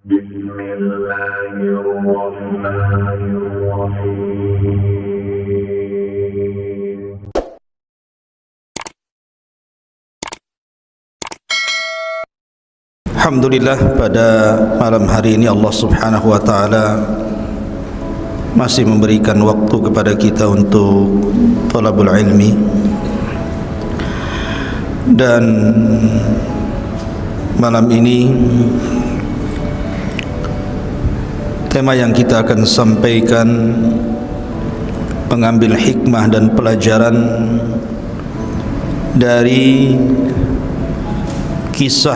Alhamdulillah, pada malam hari ini Allah Subhanahu wa taala masih memberikan waktu kepada kita untuk thalabul ilmi, dan malam ini tema yang kita akan sampaikan mengambil hikmah dan pelajaran dari kisah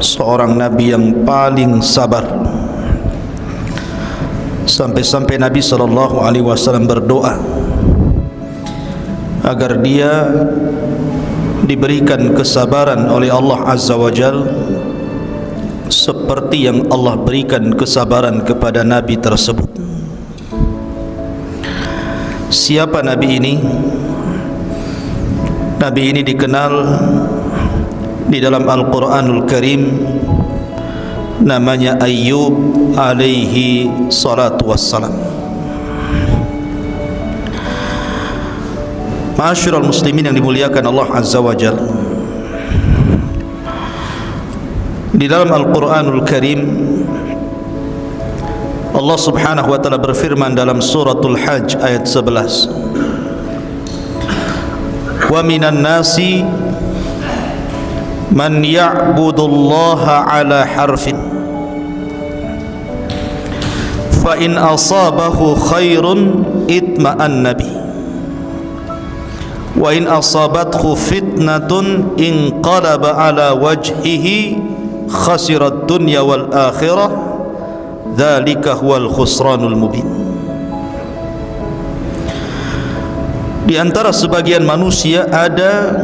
seorang Nabi yang paling sabar, sampai-sampai Nabi SAW berdoa agar dia diberikan kesabaran oleh Allah Azza wa Jal seperti yang Allah berikan kesabaran kepada Nabi tersebut. Siapa Nabi ini? Nabi ini dikenal di dalam Al-Quranul Karim, namanya Ayyub alaihi salatu wassalam. Ma'asyiral muslimin yang dimuliakan Allah Azza wa Jalla, di dalam Al-Quranul Karim Allah Subhanahu wa ta'ala berfirman dalam suratul Hajj ayat 11, wa minan nasi man ya'budullaha ala harfin fa in asabahu khairun itma'anna bi wa in asabathu fitnatun inqalaba ala wajhihi khasirat dunya wal akhirah dzalika huwal khusranul mubin. Di antara sebagian manusia ada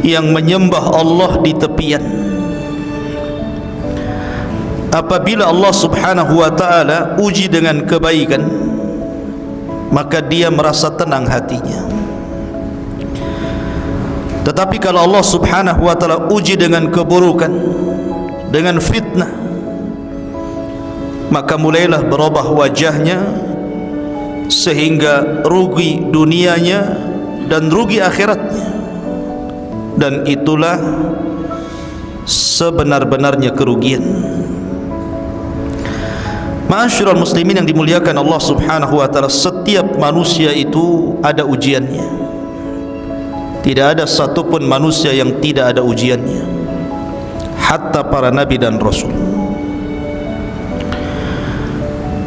yang menyembah Allah di tepian. Apabila Allah Subhanahu wa ta'ala uji dengan kebaikan, maka dia merasa tenang hatinya. Tetapi kalau Allah Subhanahu wa ta'ala uji dengan keburukan, dengan fitnah, maka mulailah berubah wajahnya, sehingga rugi dunianya dan rugi akhiratnya. Dan itulah sebenar-benarnya kerugian. Ma'asyiral muslimin yang dimuliakan Allah Subhanahu wa ta'ala, setiap manusia itu ada ujiannya. Tidak ada satupun manusia yang tidak ada ujiannya, hatta para nabi dan rasul.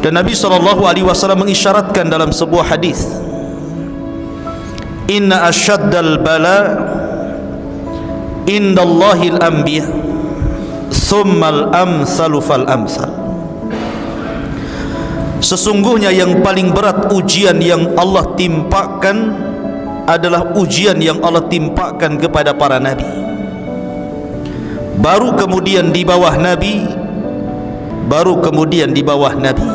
Dan Nabi SAW mengisyaratkan dalam sebuah hadis, inna asyaddal bala indallahil anbiya thummal amsalu fal amsal. Sesungguhnya yang paling berat ujian yang Allah timpakan adalah ujian yang Allah timpakan kepada para nabi, baru kemudian di bawah nabi, baru kemudian di bawah nabi.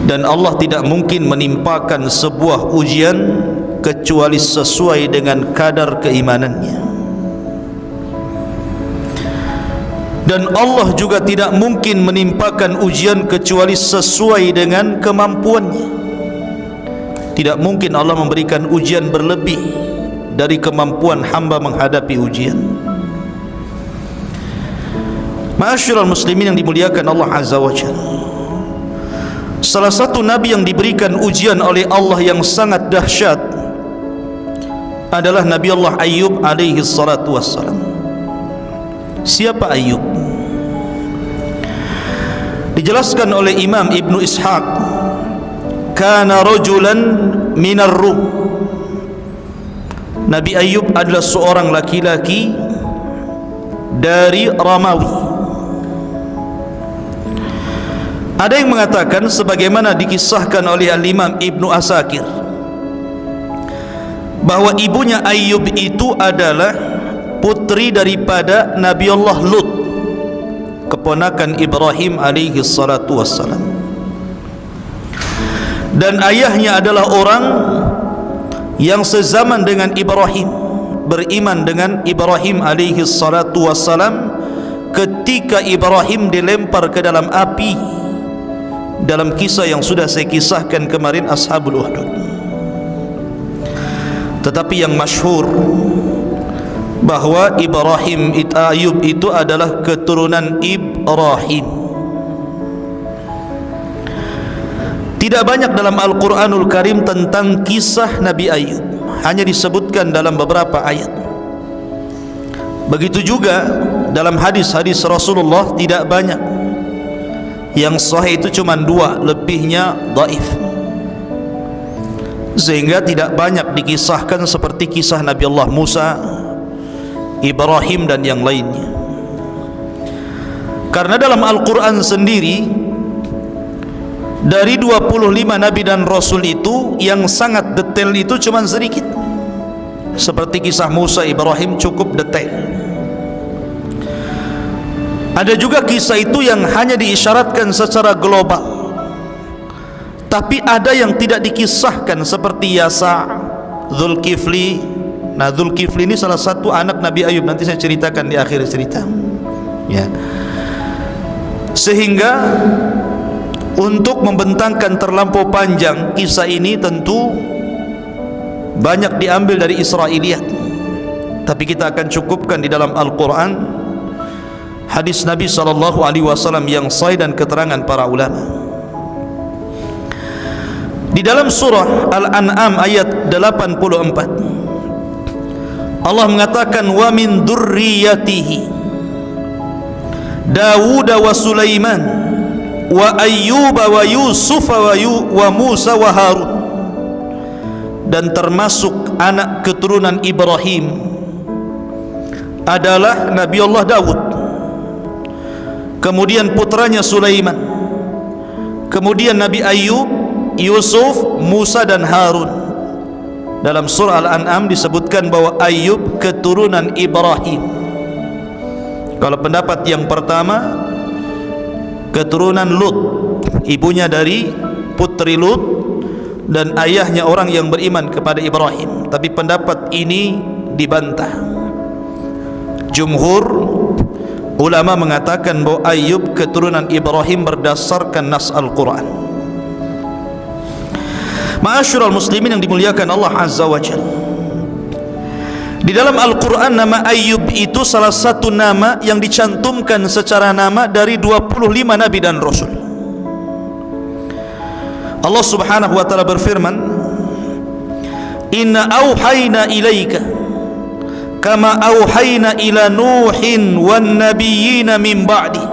Dan Allah tidak mungkin menimpakan sebuah ujian kecuali sesuai dengan kadar keimanannya. Dan Allah juga tidak mungkin menimpakan ujian kecuali sesuai dengan kemampuannya. Tidak mungkin Allah memberikan ujian berlebih dari kemampuan hamba menghadapi ujian. Ma'asyiral muslimin yang dimuliakan Allah Azza wa Jalla, salah satu nabi yang diberikan ujian oleh Allah yang sangat dahsyat adalah Nabi Allah Ayyub alaihi salatu wassalam. Siapa Ayyub? Dijelaskan oleh Imam Ibnu Ishaq, kana rajulan minar Rum. Nabi Ayyub adalah seorang laki-laki dari Romawi. Ada yang mengatakan sebagaimana dikisahkan oleh Al-Imam Ibnu Asakir, bahwa ibunya Ayyub itu adalah putri daripada Nabi Allah Lut, keponakan Ibrahim alaihi salatu wassalam. Dan ayahnya adalah orang yang sezaman dengan Ibrahim, beriman dengan Ibrahim alaihi salatu wassalam, ketika Ibrahim dilempar ke dalam api dalam kisah yang sudah saya kisahkan kemarin, Ashabul Ukhdud. Tetapi yang masyhur bahwa Ayub itu adalah keturunan Ibrahim. Tidak banyak dalam Al-Quranul Karim tentang kisah Nabi Ayub, hanya disebutkan dalam beberapa ayat. Begitu juga dalam hadis-hadis Rasulullah tidak banyak. Yang sahih itu cuma 2, lebihnya dhaif. Sehingga tidak banyak dikisahkan seperti kisah Nabi Allah Musa, Ibrahim dan yang lainnya. Karena dalam Al-Quran sendiri, dari 25 Nabi dan Rasul itu, yang sangat detail itu cuma sedikit. Seperti kisah Musa, Ibrahim cukup detail. Ada juga kisah itu yang hanya diisyaratkan secara global, tapi ada yang tidak dikisahkan seperti Yasa, Zulkifli. Nah, Zulkifli ini salah satu anak Nabi Ayub, nanti saya ceritakan di akhir cerita ya. Sehingga untuk membentangkan terlampau panjang kisah ini, tentu banyak diambil dari Israiliyat, tapi kita akan cukupkan di dalam Al-Quran, hadis Nabi SAW yang sahih dan keterangan para ulama. Di dalam surah Al-An'am ayat 84, Allah mengatakan, wa min dzurriyyatihi Dawud wa Sulaiman wa Ayyub wa Yusuf wa Musa wa Harun. Dan termasuk anak keturunan Ibrahim adalah Nabi Allah Dawud, kemudian putranya Sulaiman, kemudian Nabi Ayyub, Yusuf, Musa dan Harun. Dalam surah Al-An'am disebutkan bahwa Ayyub keturunan Ibrahim. Kalau pendapat yang pertama, keturunan Lut, ibunya dari putri Lut dan ayahnya orang yang beriman kepada Ibrahim. Tapi pendapat ini dibantah. Jumhur ulama mengatakan bahwa Ayyub keturunan Ibrahim berdasarkan nas Al-Quran. Ma'asyiral muslimin yang dimuliakan Allah Azza wa Jalla, di dalam Al-Quran nama Ayyub itu salah satu nama yang dicantumkan secara nama dari 25 Nabi dan Rasul. Allah subhanahu wa ta'ala berfirman, inna awhayna ilaika kama awhayna ila Nuhin wan nabiyyina min ba'di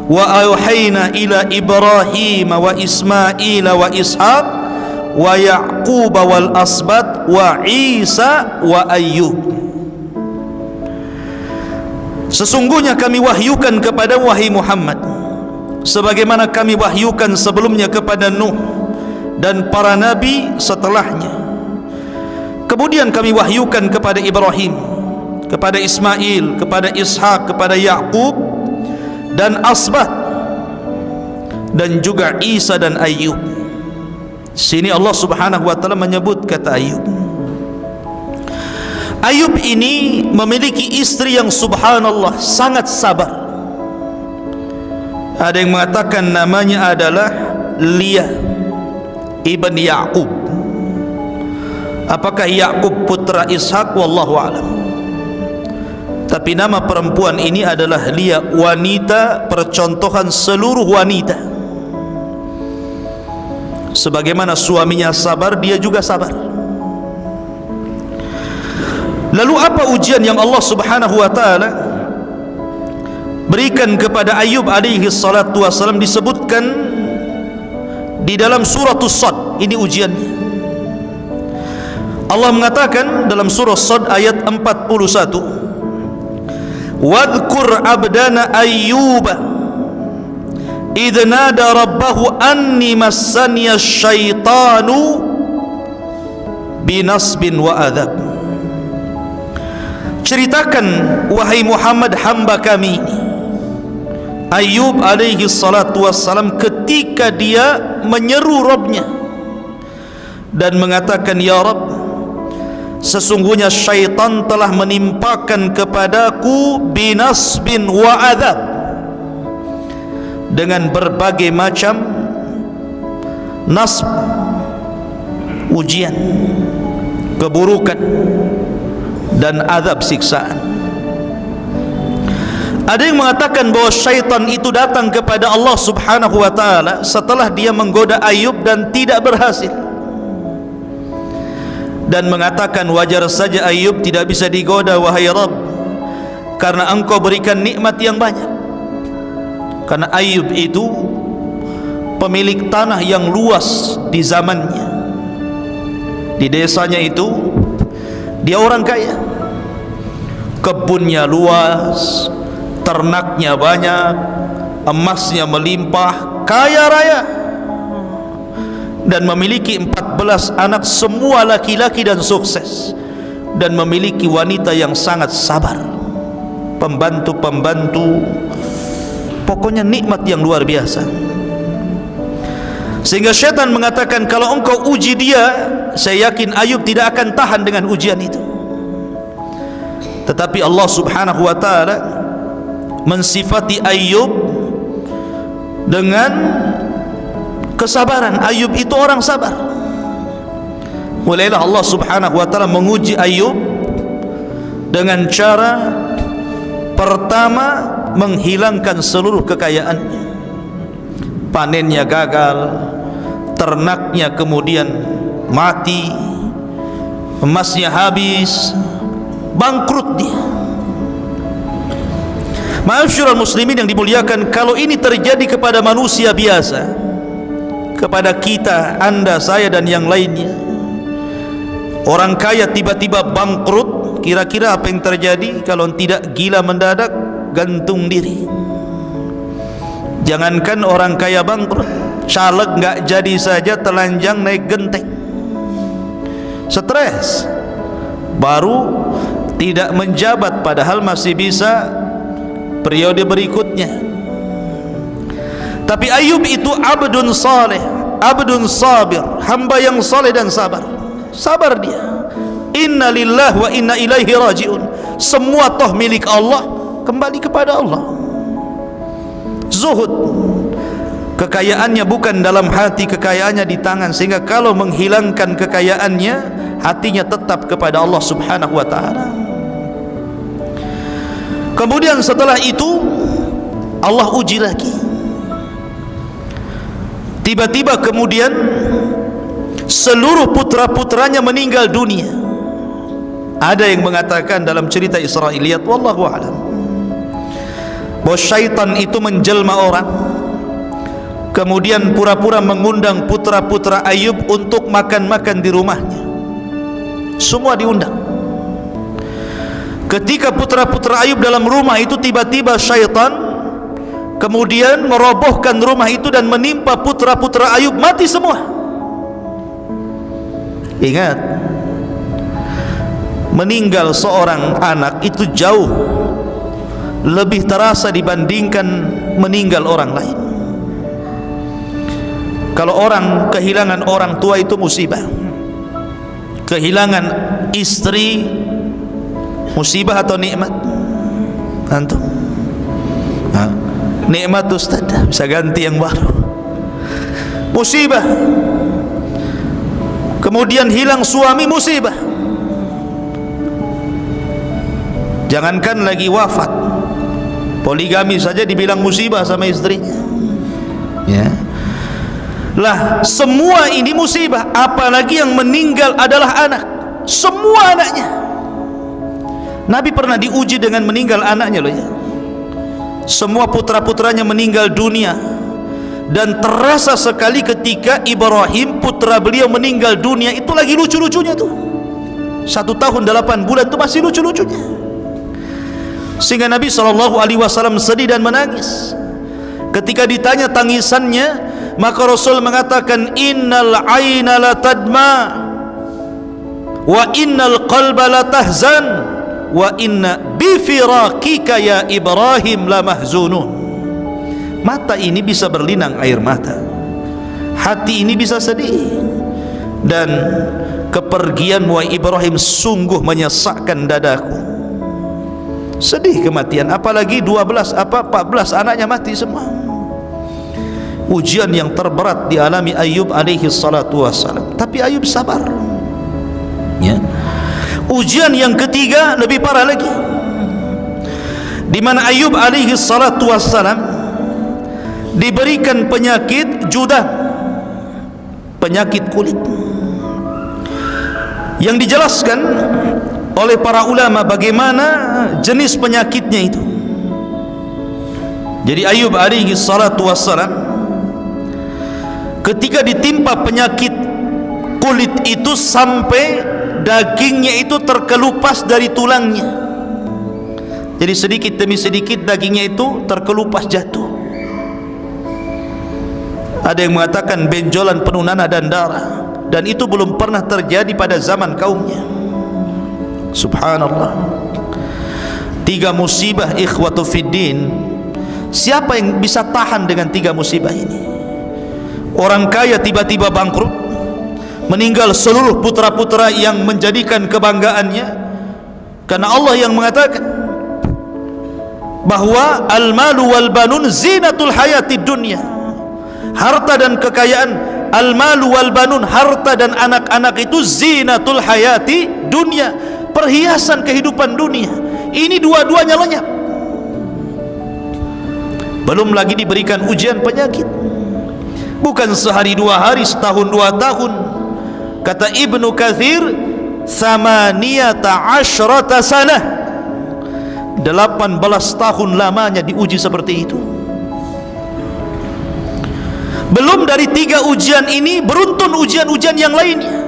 wa awhayna ila Ibrahim wa Ismail wa Ishaq wa Ya'qub wal asbat wa Isa wa Ayyub. Sesungguhnya kami wahyukan kepada wahai Muhammad sebagaimana kami wahyukan sebelumnya kepada Nuh dan para nabi setelahnya. Kemudian kami wahyukan kepada Ibrahim, kepada Ismail, kepada Ishak, kepada Ya'qub dan Asbat, dan juga Isa dan Ayyub. Sini Allah subhanahu wa ta'ala menyebut kata Ayyub. Ayyub ini memiliki istri yang subhanallah sangat sabar. Ada yang mengatakan namanya adalah Liyah ibn Ya'qub. Apakah Ya'qub putra Ishak? Wallahu a'lam. Tapi nama perempuan ini adalah Liyah, wanita percontohan seluruh wanita. Sebagaimana suaminya sabar, dia juga sabar. Lalu apa ujian yang Allah subhanahu wa ta'ala berikan kepada Ayyub alaihi salatu wassalam? Disebutkan di dalam surah As-Sad. Ini ujiannya. Allah mengatakan dalam surah As-Sad ayat 41, wadhkur abdana Ayyuba idh nada rabbahu anni massaniya syaitanu binasbin wa adab. Ceritakan wahai Muhammad hamba kami ini Ayyub alaihi salatu wassalam ketika dia menyeru Rabbnya dan mengatakan, ya Rabb, sesungguhnya syaitan telah menimpakan kepadaku binasbin wa adab, dengan berbagai macam nasb, ujian, keburukan, dan azab siksaan. Ada yang mengatakan bahawa syaitan itu datang kepada Allah subhanahu wa ta'ala setelah dia menggoda Ayub dan tidak berhasil, dan mengatakan wajar saja Ayub tidak bisa digoda wahai Rabb, karena engkau berikan nikmat yang banyak. Karena Ayub itu pemilik tanah yang luas di zamannya. Di desanya itu dia orang kaya, kebunnya luas, ternaknya banyak, emasnya melimpah, kaya raya, dan memiliki 14 anak, semua laki-laki dan sukses, dan memiliki wanita yang sangat sabar, pembantu-pembantu, pokoknya nikmat yang luar biasa. Sehingga syaitan mengatakan, kalau engkau uji dia, saya yakin Ayub tidak akan tahan dengan ujian itu. Tetapi Allah subhanahu wa ta'ala mensifati Ayub dengan kesabaran. Ayub itu orang sabar. Mulailah Allah subhanahu wa ta'ala menguji Ayub dengan cara pertama menghilangkan seluruh kekayaannya. Panennya gagal, ternaknya kemudian mati, emasnya habis, bangkrut dia. Ma'asyiral muslimin yang dimuliakan, kalau ini terjadi kepada manusia biasa, kepada kita, anda, saya, dan yang lainnya, orang kaya tiba-tiba bangkrut, kira-kira apa yang terjadi? Kalau tidak gila mendadak, gantung diri. Jangankan orang kaya bangkrut, caleg nggak jadi saja telanjang naik genteng, stres, baru tidak menjabat padahal masih bisa periode berikutnya. Tapi Ayub itu abdun saleh, abdun sabir, hamba yang saleh dan sabar. Sabar dia. Inna lillahi wa inna ilaihi raji'un. Semua toh milik Allah, kembali kepada Allah. Zuhud, kekayaannya bukan dalam hati, kekayaannya di tangan, sehingga kalau menghilangkan kekayaannya, hatinya tetap kepada Allah subhanahu wa ta'ala. Kemudian setelah itu Allah uji lagi. Tiba-tiba kemudian seluruh putra-putranya meninggal dunia. Ada yang mengatakan dalam cerita Israiliyat, wallahu a'lam, bahwa syaitan itu menjelma orang, kemudian pura-pura mengundang putra-putra Ayub untuk makan-makan di rumahnya. Semua diundang. Ketika putra-putra Ayub dalam rumah itu, tiba-tiba syaitan kemudian merobohkan rumah itu dan menimpa putra-putra Ayub, mati semua. Ingat, meninggal seorang anak itu jauh lebih terasa dibandingkan meninggal orang lain. Kalau orang kehilangan orang tua itu musibah, kehilangan istri musibah atau nikmat? Antum? Nikmat Ustaz, bisa ganti yang baru. Musibah. Kemudian hilang suami, musibah. Jangankan lagi wafat, poligami saja dibilang musibah sama istrinya. Ya. Lah, semua ini musibah, apalagi yang meninggal adalah anak. Semua anaknya. Nabi pernah diuji dengan meninggal anaknya loh ya. Semua putra-putranya meninggal dunia, dan terasa sekali ketika Ibrahim putra beliau meninggal dunia. Itu lagi lucu-lucunya tuh. 1 tahun 8 bulan itu masih lucu-lucunya. Sehingga Nabi SAW sedih dan menangis. Ketika ditanya tangisannya, maka Rasul mengatakan, innal aina la tadma wa innal qalba la tahzan wa inna bifiraqika ya Ibrahim la mahzunun. Mata ini bisa berlinang air mata, hati ini bisa sedih, dan kepergianmu wahai Ibrahim sungguh menyesakkan dadaku. Sedih kematian, apalagi 14 anaknya mati semua. Ujian yang terberat dialami Ayub alaihi salatu wassalam, tapi Ayub sabar, ya. Ujian yang ketiga lebih parah lagi, di mana Ayub alaihi salatu wassalam diberikan penyakit judah, penyakit kulit, yang dijelaskan oleh para ulama bagaimana jenis penyakitnya itu. Jadi Ayub alaihi salatu wassalam ketika ditimpa penyakit kulit itu sampai dagingnya itu terkelupas dari tulangnya. Jadi sedikit demi sedikit dagingnya itu terkelupas jatuh. Ada yang mengatakan benjolan penuh nanah dan darah, dan itu belum pernah terjadi pada zaman kaumnya. Subhanallah. 3 musibah ikhwatu fiddin. Siapa yang bisa tahan dengan 3 musibah ini? Orang kaya tiba-tiba bangkrut, meninggal seluruh putra-putra yang menjadikan kebanggaannya, karena Allah yang mengatakan bahwa al-malu wal banun zinatul hayatid dunya. Harta dan kekayaan, al-malu wal banun, harta dan anak-anak itu zinatul hayati dunya, perhiasan kehidupan dunia. Ini dua-duanya lenyap. Belum lagi diberikan ujian penyakit, bukan sehari 2 hari, setahun 2 tahun. Kata Ibnu Katsir, 18 sanah, 18 tahun lamanya diuji seperti itu. Belum dari 3 ujian ini, beruntun ujian-ujian yang lainnya.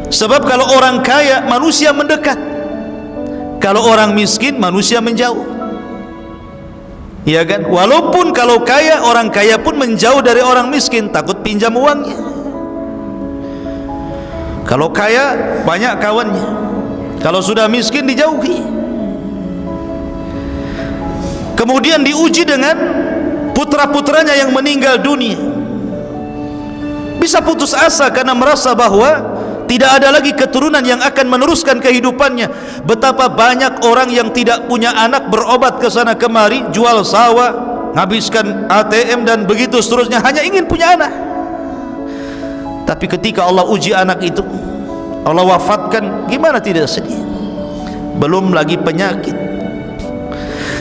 Sebab kalau orang kaya, manusia mendekat. Kalau orang miskin, manusia menjauh. Ya kan? Walaupun kalau kaya, orang kaya pun menjauh dari orang miskin, takut pinjam uangnya. Kalau kaya, banyak kawannya. Kalau sudah miskin, dijauhi. Kemudian diuji dengan putra-putranya yang meninggal dunia. Bisa putus asa karena merasa bahwa tidak ada lagi keturunan yang akan meneruskan kehidupannya. Betapa banyak orang yang tidak punya anak, berobat ke sana kemari, jual sawah, menghabiskan ATM dan begitu seterusnya, hanya ingin punya anak. Tapi ketika Allah uji anak itu, Allah wafatkan, gimana tidak sedih? Belum lagi penyakit.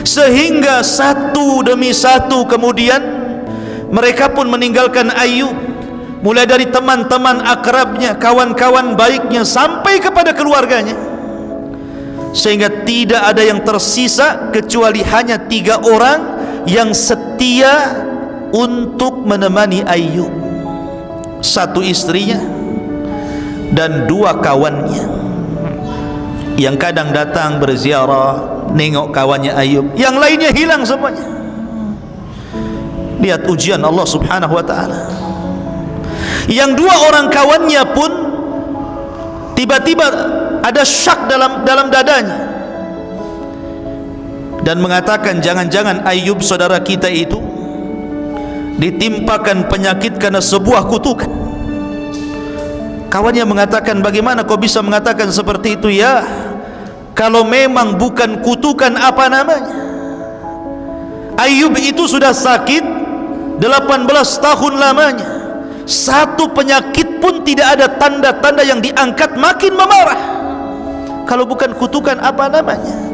Sehingga satu demi satu kemudian mereka pun meninggalkan Ayub, mulai dari teman-teman akrabnya, kawan-kawan baiknya, sampai kepada keluarganya, sehingga tidak ada yang tersisa kecuali hanya 3 orang yang setia untuk menemani Ayub. 1 istrinya dan 2 kawannya yang kadang datang berziarah, nengok kawannya Ayub. Yang lainnya hilang semuanya. Lihat ujian Allah subhanahu wa ta'ala. Yang 2 orang kawannya pun tiba-tiba ada syak dalam dadanya dan mengatakan, jangan-jangan Ayub saudara kita itu ditimpakan penyakit karena sebuah kutukan. Kawannya mengatakan, bagaimana kau bisa mengatakan seperti itu? Ya, kalau memang bukan kutukan, apa namanya? Ayub itu sudah sakit 18 tahun lamanya. 1 penyakit pun tidak ada tanda-tanda yang diangkat, makin memarah. Kalau bukan kutukan, apa namanya?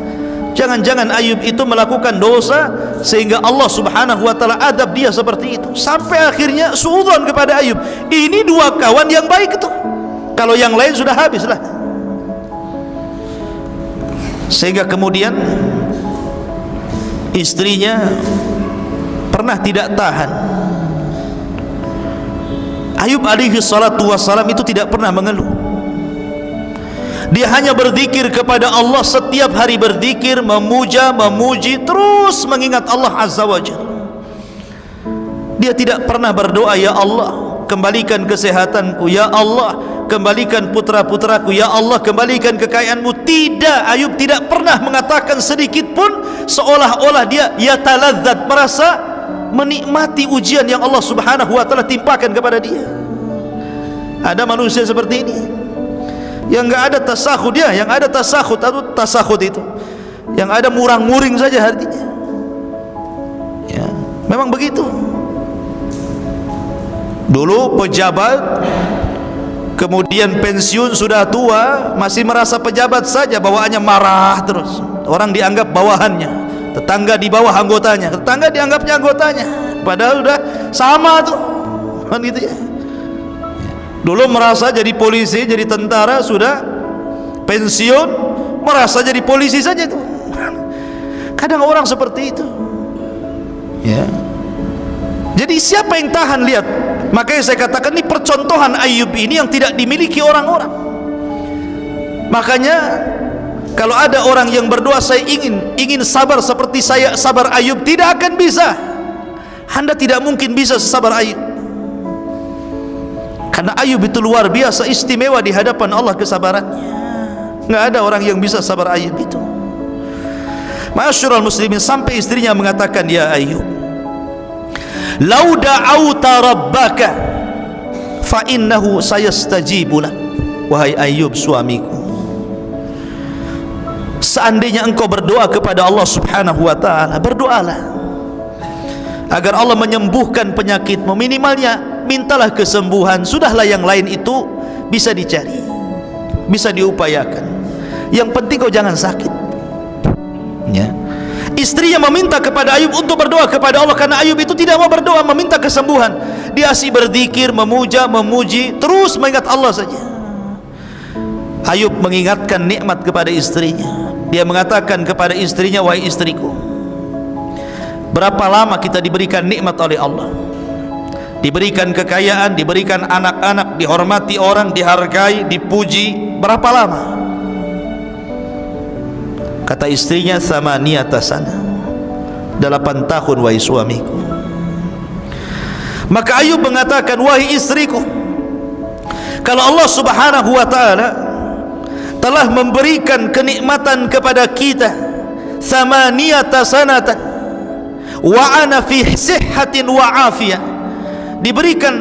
Jangan-jangan Ayub itu melakukan dosa sehingga Allah subhanahu wa ta'ala adab dia seperti itu. Sampai akhirnya suudzon kepada Ayub. Ini 2 kawan yang baik itu, kalau yang lain sudah habislah. Sehingga kemudian istrinya pernah tidak tahan. Ayub alaihi salatu wassalam itu tidak pernah mengeluh. Dia hanya berzikir kepada Allah, setiap hari berzikir, memuja, memuji, terus mengingat Allah azza wa jalla. Dia tidak pernah berdoa, ya Allah kembalikan kesehatanku, ya Allah kembalikan putra-putraku, ya Allah kembalikan kekayaanmu. Tidak, Ayub tidak pernah mengatakan sedikit pun, seolah-olah dia yataladzat, merasa menikmati ujian yang Allah subhanahu wa ta'ala timpakan kepada dia. Ada manusia seperti ini yang enggak ada tasahud dia, yang ada tasahud atau tasahud itu, yang ada murang-muring saja hatinya. Ya, memang begitu. Dulu pejabat, kemudian pensiun, sudah tua, masih merasa pejabat saja, bawaannya marah terus. Orang dianggap bawahannya, tetangga di bawah anggotanya, tetangga dianggapnya anggotanya, padahal sudah sama tuh, kan gitu ya. Dulu merasa jadi polisi, jadi tentara, sudah pensiun merasa jadi polisi saja tuh. Kadang orang seperti itu. Ya. Jadi siapa yang tahan? Lihat, makanya saya katakan ini percontohan Ayub ini yang tidak dimiliki orang-orang. Makanya kalau ada orang yang berdoa, saya ingin sabar seperti saya sabar Ayub, tidak akan bisa. Anda tidak mungkin bisa sesabar Ayub, karena Ayub itu luar biasa istimewa di hadapan Allah kesabarannya. Nggak ada orang yang bisa sabar Ayub itu. Ma'asyiral muslimin, sampai istrinya mengatakan, ya Ayub, lau da'auta rabbaka fa innahu sayastajibu lak. Wahai Ayub suamiku, seandainya engkau berdoa kepada Allah subhanahu wa ta'ala, berdoalah agar Allah menyembuhkan penyakitmu. Minimalnya mintalah kesembuhan. Sudahlah yang lain itu bisa dicari, bisa diupayakan. Yang penting kau jangan sakit. Ya. Istrinya meminta kepada Ayub untuk berdoa kepada Allah, karena Ayub itu tidak mau berdoa meminta kesembuhan. Dia asik berzikir, memuja, memuji, terus mengingat Allah saja. Ayub mengingatkan nikmat kepada istrinya. Dia mengatakan kepada istrinya, wahai istriku, berapa lama kita diberikan nikmat oleh Allah, diberikan kekayaan, diberikan anak-anak, dihormati orang, dihargai, dipuji, berapa lama? Kata istrinya, thamaniyata sana, 8 tahun wahai suamiku. Maka Ayub mengatakan, wahai istriku, kalau Allah subhanahu wa ta'ala telah memberikan kenikmatan kepada kita thamaniyata sanatan wa ana fi sihhatin wa afiyah, diberikan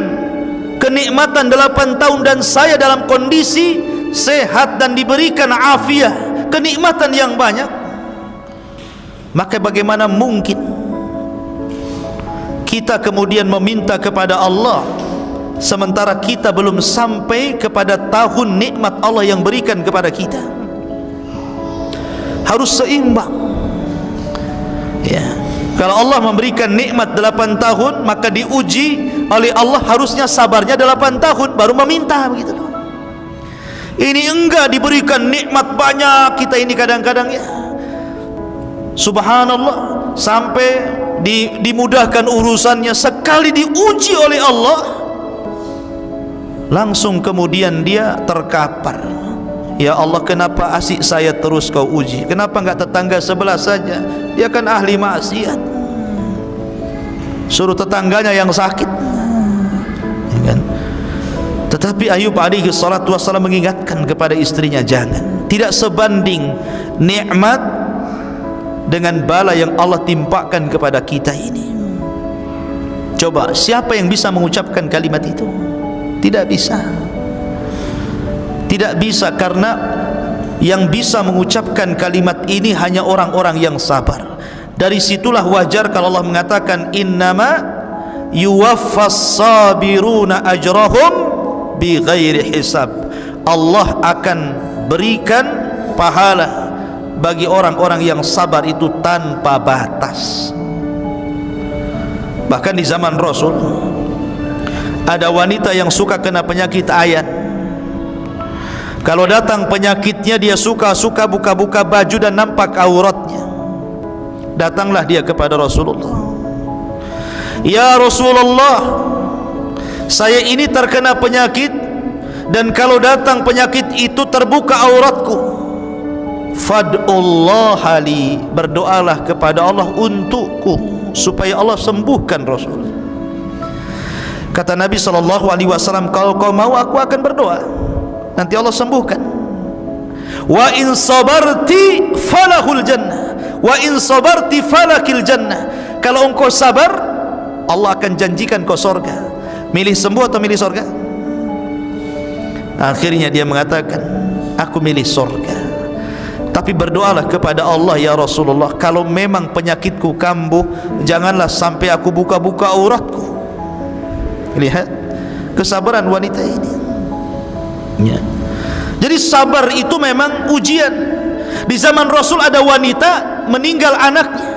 kenikmatan 8 tahun dan saya dalam kondisi sehat dan diberikan afiah, kenikmatan yang banyak, maka bagaimana mungkin kita kemudian meminta kepada Allah sementara kita belum sampai kepada tahun nikmat Allah yang berikan kepada kita? Harus seimbang. Ya. Kalau Allah memberikan nikmat 8 tahun, maka diuji oleh Allah harusnya sabarnya 8 tahun baru meminta, begitu loh. Ini enggak, diberikan nikmat banyak, kita ini kadang-kadang ya subhanallah, sampai dimudahkan urusannya, sekali diuji oleh Allah langsung kemudian dia terkapar. Ya Allah, kenapa asik saya terus kau uji? Kenapa enggak tetangga sebelah saja? Dia kan ahli maksiat, suruh tetangganya yang sakit, ya kan? Tetapi Ayub alaihi salatu wassalam mengingatkan kepada istrinya, jangan, tidak sebanding nikmat dengan bala yang Allah timpakan kepada kita ini. Coba, siapa yang bisa mengucapkan kalimat itu? Tidak bisa. Tidak bisa, karena yang bisa mengucapkan kalimat ini hanya orang-orang yang sabar. Dari situlah wajar kalau Allah mengatakan, innama yuwaffas sabiruna ajrahum bighairi hisab. Allah akan berikan pahala bagi orang-orang yang sabar itu tanpa batas. Bahkan di zaman Rasul ada wanita yang suka kena penyakit ayan. Kalau datang penyakitnya, dia suka buka-buka baju dan nampak auratnya. Datanglah dia kepada Rasulullah, ya Rasulullah, saya ini terkena penyakit, dan kalau datang penyakit itu terbuka auratku. Fad'ullaha li, berdoalah kepada Allah untukku supaya Allah sembuhkan Rasul. Kata Nabi SAW, kalau kau mau aku akan berdoa, nanti Allah sembuhkan. Wa in sabarti falahul jannah, wa in sabarti falakil jannah. Kalau engkau sabar, Allah akan janjikan kau surga. Milih sembuh atau milih surga? Akhirnya dia mengatakan, aku milih surga, tapi berdoalah kepada Allah ya Rasulullah, kalau memang penyakitku kambuh, janganlah sampai aku buka-buka auratku. Lihat kesabaran wanita ini ya. Jadi sabar itu memang ujian. Di zaman Rasul ada wanita meninggal anaknya,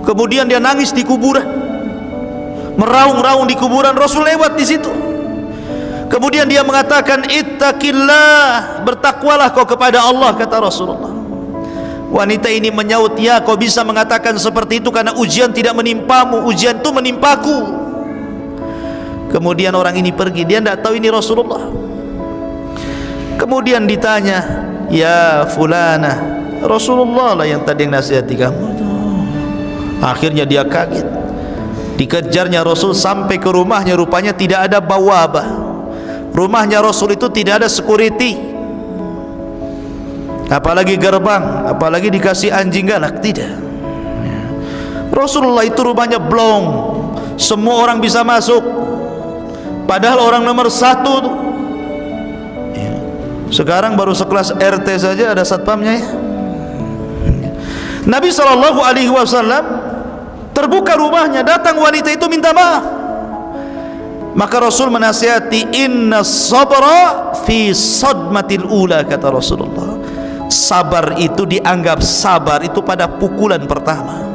kemudian dia nangis di kuburan, meraung-raung di kuburan. Rasul lewat di situ, kemudian dia mengatakan, ittaqillah, bertakwalah kau kepada Allah, kata Rasulullah. Wanita ini menyaut, ya kau bisa mengatakan seperti itu karena ujian tidak menimpamu, ujian itu menimpaku. Kemudian orang ini pergi, dia tidak tahu ini Rasulullah. Kemudian ditanya, ya fulana, Rasulullah lah yang tadi yang nasihati kamu. Akhirnya dia kaget, dikejarnya Rasul sampai ke rumahnya. Rupanya tidak ada bawabah. Rumahnya Rasul itu tidak ada security, apalagi gerbang, apalagi dikasih anjing galak, tidak. Rasulullah itu rumahnya blong, semua orang bisa masuk, padahal orang nomor 1 tuh. Sekarang baru sekelas RT saja ada satpamnya ya. Nabi SAW terbuka rumahnya, datang wanita itu minta maaf. Maka Rasul menasihati, inna sabra fi sadmatil ula, kata Rasulullah. Sabar itu dianggap sabar itu pada pukulan pertama.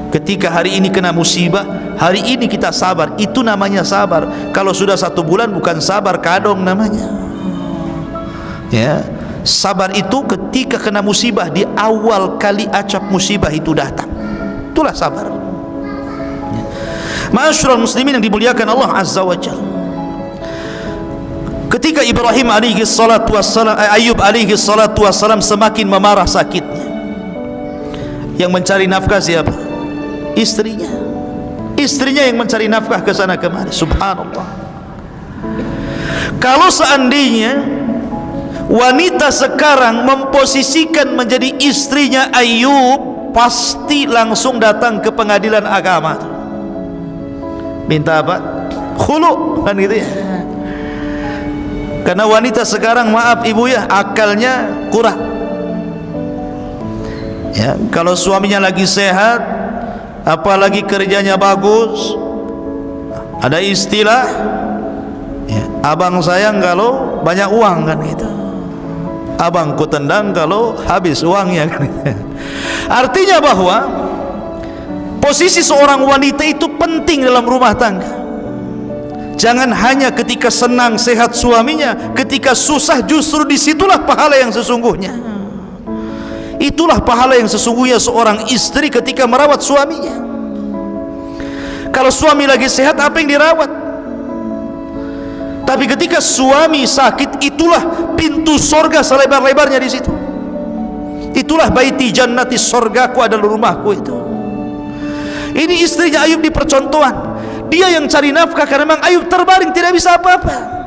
Ketika hari ini kena musibah, hari ini kita sabar, itu namanya sabar. Kalau sudah 1 bulan bukan sabar, kadong namanya ya. Sabar itu ketika kena musibah, di awal kali acap musibah itu datang, itulah sabar. Ma'asyiral muslimin yang dimuliakan Allah Azza wa Jalla, ketika Ibrahim alaihi salatu wassalam, Ayub alaihi salatu wassalam semakin memarah sakitnya, yang mencari nafkah siapa? Istrinya. Istrinya yang mencari nafkah ke sana kemari. Subhanallah. Kalau seandainya wanita sekarang memposisikan menjadi istrinya Ayub, pasti langsung datang ke pengadilan agama, minta apa? Khulu, kan gitu ya. Karena wanita sekarang, maaf ibu ya, akalnya kurang ya. Kalau suaminya lagi sehat, apalagi kerjanya bagus, ada istilah ya, abang sayang kalau banyak uang, kan gitu. Abang ku tendang kalau habis uangnya, kan. Artinya bahwa posisi seorang wanita itu penting dalam rumah tangga. Jangan hanya ketika senang sehat suaminya, ketika susah justru disitulah pahala yang sesungguhnya. Itulah pahala yang sesungguhnya seorang istri ketika merawat suaminya. Kalau suami lagi sehat, apa yang dirawat? Tapi ketika suami sakit, itulah pintu sorga selebar-lebarnya di situ. Itulah baiti jannati, sorgaku adalah rumahku itu. Ini istrinya Ayub di percontohan. Dia yang cari nafkah karena memang Ayub terbaring tidak bisa apa-apa.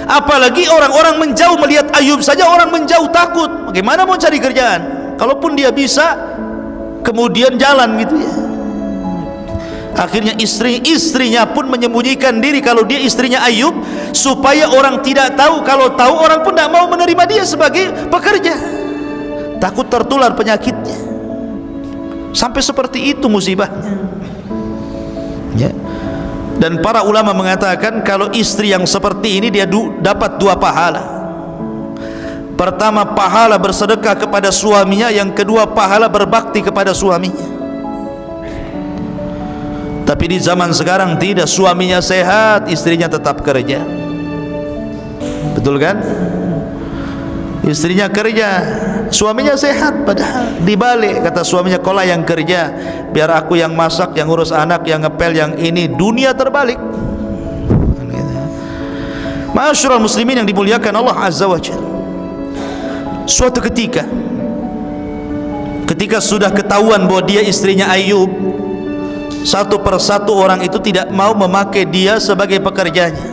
Apalagi orang-orang menjauh melihat Ayub saja, orang menjauh takut. Bagaimana mau cari kerjaan? Kalaupun dia bisa, kemudian jalan gitu ya. Akhirnya istrinya pun menyembunyikan diri kalau dia istrinya Ayub, supaya orang tidak tahu. Kalau tahu, orang pun tidak mau menerima dia sebagai pekerja, takut tertular penyakitnya. Sampai seperti itu musibahnya ya. Dan para ulama mengatakan, kalau istri yang seperti ini, dia dapat 2 pahala. Pertama, pahala bersedekah kepada suaminya. Yang kedua, pahala berbakti kepada suaminya. Tapi di zaman sekarang tidak, suaminya sehat, istrinya tetap kerja. Betul kan? Istrinya kerja, suaminya sehat, padahal dibalik kata suaminya, kolah yang kerja, biar aku yang masak, yang ngurus anak, yang ngepel, yang ini. Dunia terbalik. Ma'asyiral muslimin yang dimuliakan Allah Azza wa Jalla, suatu ketika sudah ketahuan bahwa dia istrinya Ayub, satu persatu orang itu tidak mau memakai dia sebagai pekerjanya.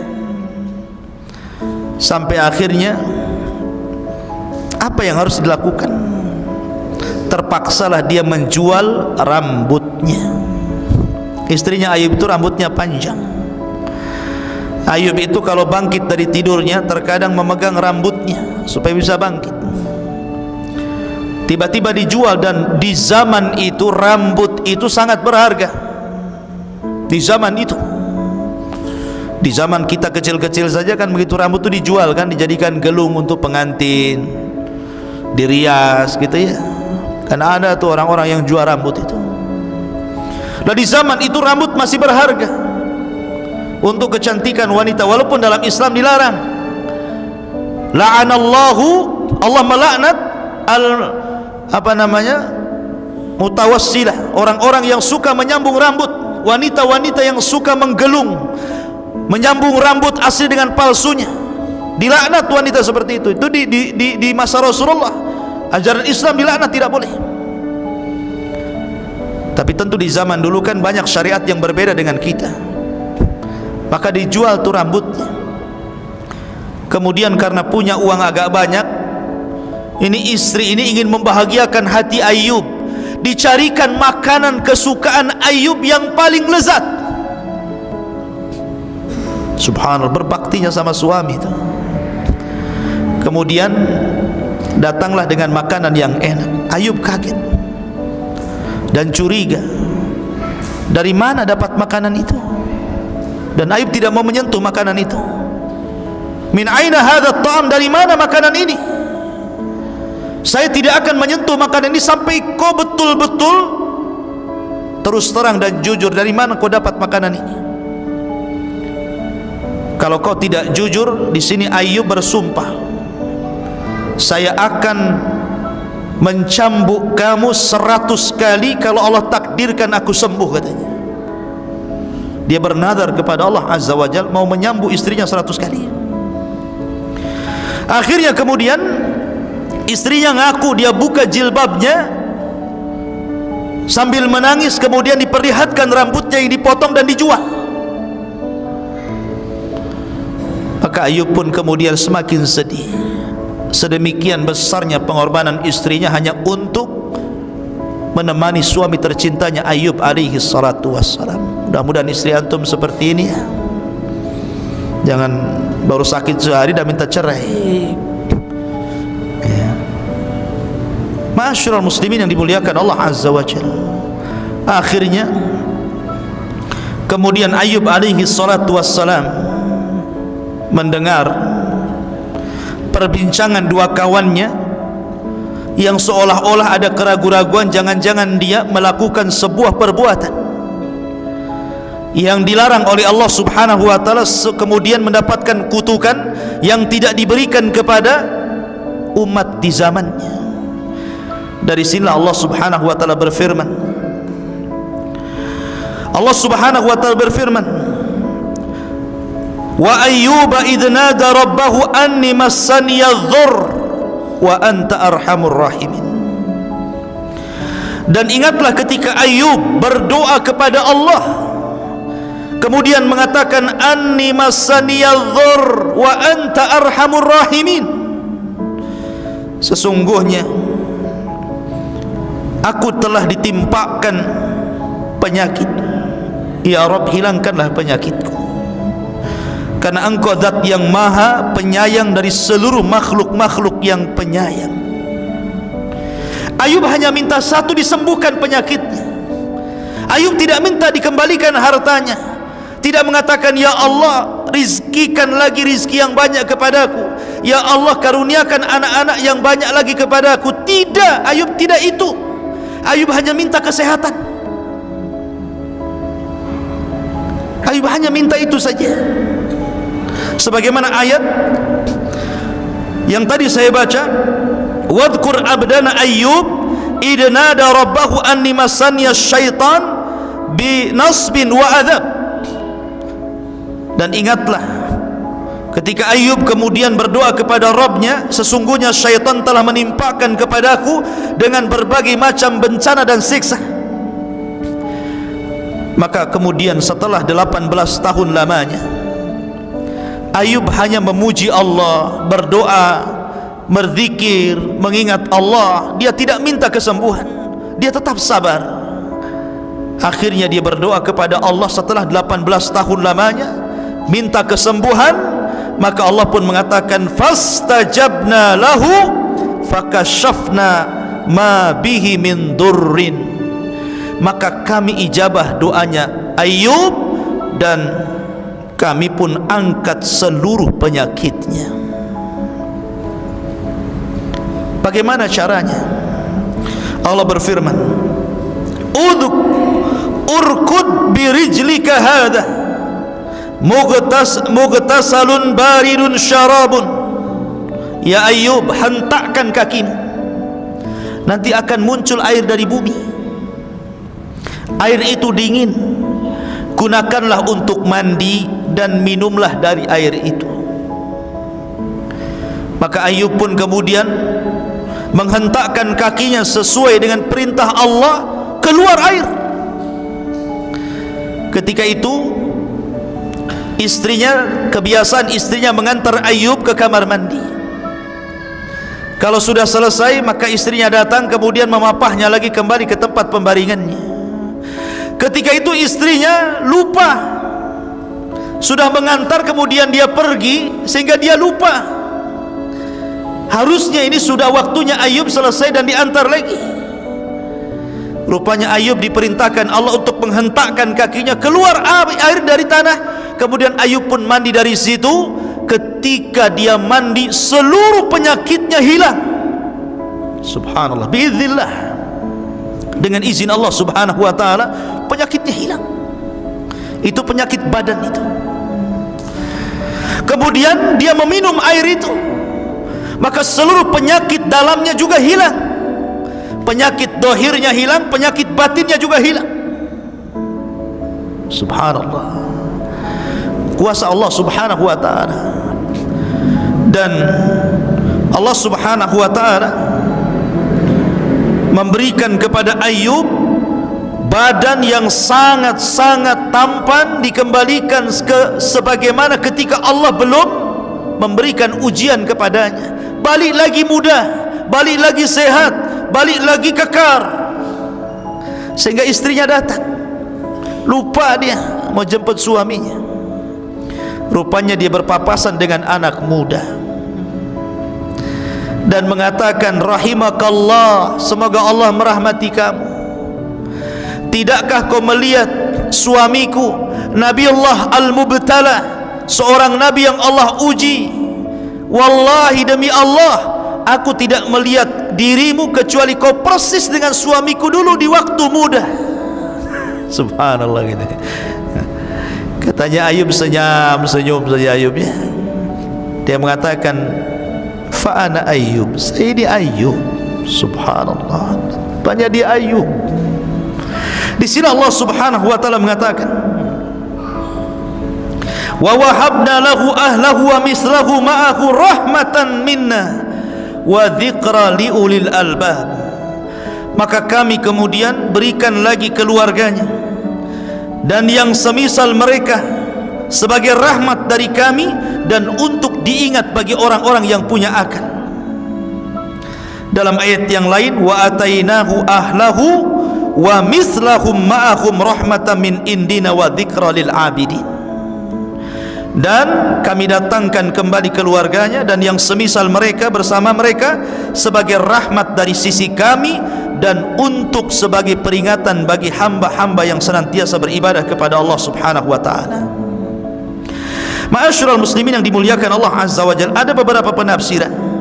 Sampai akhirnya apa yang harus dilakukan? Terpaksalah dia menjual rambutnya. Istrinya Ayub itu rambutnya panjang. Ayub itu kalau bangkit dari tidurnya terkadang memegang rambutnya supaya bisa bangkit. Tiba-tiba dijual, dan di zaman itu rambut itu sangat berharga. Di zaman itu, di zaman kita kecil-kecil saja kan begitu, rambut itu dijual kan, dijadikan gelung untuk pengantin, dirias gitu ya. Karena ada tuh orang-orang yang jual rambut itu. Nah di zaman itu rambut masih berharga untuk kecantikan wanita, walaupun dalam Islam dilarang. La'anallahu, Allah melaknat mutawassilah, orang-orang yang suka menyambung rambut, wanita-wanita yang suka menggelung, menyambung rambut asli dengan palsunya. Dilaknat wanita seperti itu. Itu di masa Rasulullah, ajaran Islam dilaknat, tidak boleh. Tapi tentu di zaman dulu kan banyak syariat yang berbeda dengan kita, maka dijual tuh rambutnya. Kemudian karena punya uang agak banyak, ini istri ini ingin membahagiakan hati Ayub, dicarikan makanan kesukaan Ayub yang paling lezat. Subhanallah, berbaktinya sama suami itu. Kemudian datanglah dengan makanan yang enak. Ayub kaget dan curiga, dari mana dapat makanan itu? Dan Ayub tidak mau menyentuh makanan itu. Min aina hadha ta'am, dari mana makanan ini? Saya tidak akan menyentuh makanan ini sampai kau betul-betul terus terang dan jujur, dari mana kau dapat makanan ini. Kalau kau tidak jujur, di sini Ayub bersumpah, saya akan mencambuk kamu 100 kali kalau Allah takdirkan aku sembuh, katanya. Dia bernadar kepada Allah Azza wa Jalla mau menyambuk istrinya 100 kali. Akhirnya kemudian istrinya ngaku, dia buka jilbabnya sambil menangis, kemudian diperlihatkan rambutnya yang dipotong dan dijual. Maka Ayub pun kemudian semakin sedih. Sedemikian besarnya pengorbanan istrinya hanya untuk menemani suami tercintanya Ayub alaihi salatu wassalam. Mudah-mudahan istri antum seperti ini ya. Jangan baru sakit sehari dah minta cerai. Ma'asyiral muslimin yang dimuliakan Allah Azza wa Jalla. Akhirnya kemudian Ayub alaihi salatu wassalam mendengar perbincangan dua kawannya yang seolah-olah ada keraguan-raguan, jangan-jangan dia melakukan sebuah perbuatan yang dilarang oleh Allah Subhanahu wa taala, kemudian mendapatkan kutukan yang tidak diberikan kepada umat di zamannya. Dari sinilah Allah Subhanahu wa taala berfirman. Allah Subhanahu wa taala berfirman, "Wa ayyuba idh nada rabbahu anni massani adh-dhurr wa anta arhamur rahimin." Dan ingatlah ketika Ayub berdoa kepada Allah, kemudian mengatakan anni massani adh-dhurr wa anta arhamur rahimin. Sesungguhnya aku telah ditimpakan penyakit, ya Rabb hilangkanlah penyakitku, karena engkau zat yang maha penyayang dari seluruh makhluk-makhluk yang penyayang. Ayub hanya minta satu, disembuhkan penyakitnya. Ayub tidak minta dikembalikan hartanya, tidak mengatakan ya Allah rizkikan lagi rizki yang banyak kepadaku, ya Allah karuniakan anak-anak yang banyak lagi kepadaku. Tidak, Ayub tidak itu. Ayub hanya minta kesehatan. Ayub hanya minta itu saja. Sebagaimana ayat yang tadi saya baca, wadhkur abdana Ayyub idh nada rabbahu anni massaniya syaitan bi nasbin wa adab. Dan ingatlah ketika Ayub kemudian berdoa kepada Rabbnya, sesungguhnya syaitan telah menimpakan kepadaku dengan berbagai macam bencana dan siksa. Maka kemudian setelah 18 tahun lamanya, Ayub hanya memuji Allah, berdoa, berzikir, mengingat Allah. Dia tidak minta kesembuhan, dia tetap sabar. Akhirnya dia berdoa kepada Allah setelah 18 tahun lamanya, minta kesembuhan, maka Allah pun mengatakan fastajabna lahu fakashafna ma bihi min durrin, maka kami ijabah doanya Ayub dan kami pun angkat seluruh penyakitnya. Bagaimana caranya? Allah berfirman, uduk urkud birijlika hadha mughtasalun baridun syarabun. Ya Ayub, hentakkan kakimu, nanti akan muncul air dari bumi. Air itu dingin, gunakanlah untuk mandi dan minumlah dari air itu. Maka Ayub pun kemudian menghentakkan kakinya sesuai dengan perintah Allah, keluar air. Ketika itu kebiasaan istrinya mengantar Ayub ke kamar mandi. Kalau sudah selesai, maka istrinya datang kemudian memapahnya lagi kembali ke tempat pembaringannya. Ketika itu istrinya lupa, sudah mengantar kemudian dia pergi sehingga dia lupa. Harusnya ini sudah waktunya Ayub selesai dan diantar lagi. Rupanya Ayub diperintahkan Allah untuk menghentakkan kakinya, keluar air dari tanah. Kemudian Ayub pun mandi dari situ. Ketika dia mandi, seluruh penyakitnya hilang. Subhanallah, biiznillah, dengan izin Allah subhanahu wa ta'ala, penyakitnya hilang. Itu penyakit badan itu. Kemudian dia meminum air itu, maka seluruh penyakit dalamnya juga hilang. Penyakit dohirnya hilang, penyakit batinnya juga hilang. Subhanallah, kuasa Allah subhanahu wa ta'ala. Dan Allah subhanahu wa ta'ala memberikan kepada Ayub badan yang sangat-sangat tampan, dikembalikan sebagaimana ketika Allah belum memberikan ujian kepadanya. Balik lagi muda, balik lagi sehat, balik lagi kekar. Sehingga istrinya datang, lupa dia mau jemput suaminya. Rupanya dia berpapasan dengan anak muda dan mengatakan, rahimakallah, semoga Allah merahmati kamu. Tidakkah kau melihat suamiku Nabiullah al-Mubtala, seorang nabi yang Allah uji? Wallahi, demi Allah, aku tidak melihat dirimu kecuali kau persis dengan suamiku dulu di waktu muda. Subhanallah gitu. Katanya Ayub senyum saja Ayubnya. Dia mengatakan, fa ana Ayub, saya ini Ayub. Subhanallah, banyak dia Ayub. Di sini Allah subhanahu wa ta'ala mengatakan, wa wahabna lahu ahlahu wa mislahu ma'ahu rahmatan minna wa dzikra liulil albab. Maka kami kemudian berikan lagi keluarganya dan yang semisal mereka sebagai rahmat dari kami dan untuk diingat bagi orang-orang yang punya akal. Dalam ayat yang lain, wa atainahu ahlahu wa mislahum ma'ahum rahmatan min indina wa dzikra lil abidin. Dan kami datangkan kembali keluarganya dan yang semisal mereka bersama mereka sebagai rahmat dari sisi kami dan untuk sebagai peringatan bagi hamba-hamba yang senantiasa beribadah kepada Allah subhanahu wa ta'ala. Ma'asyiral muslimin yang dimuliakan Allah azza wa jalla, ada beberapa penafsiran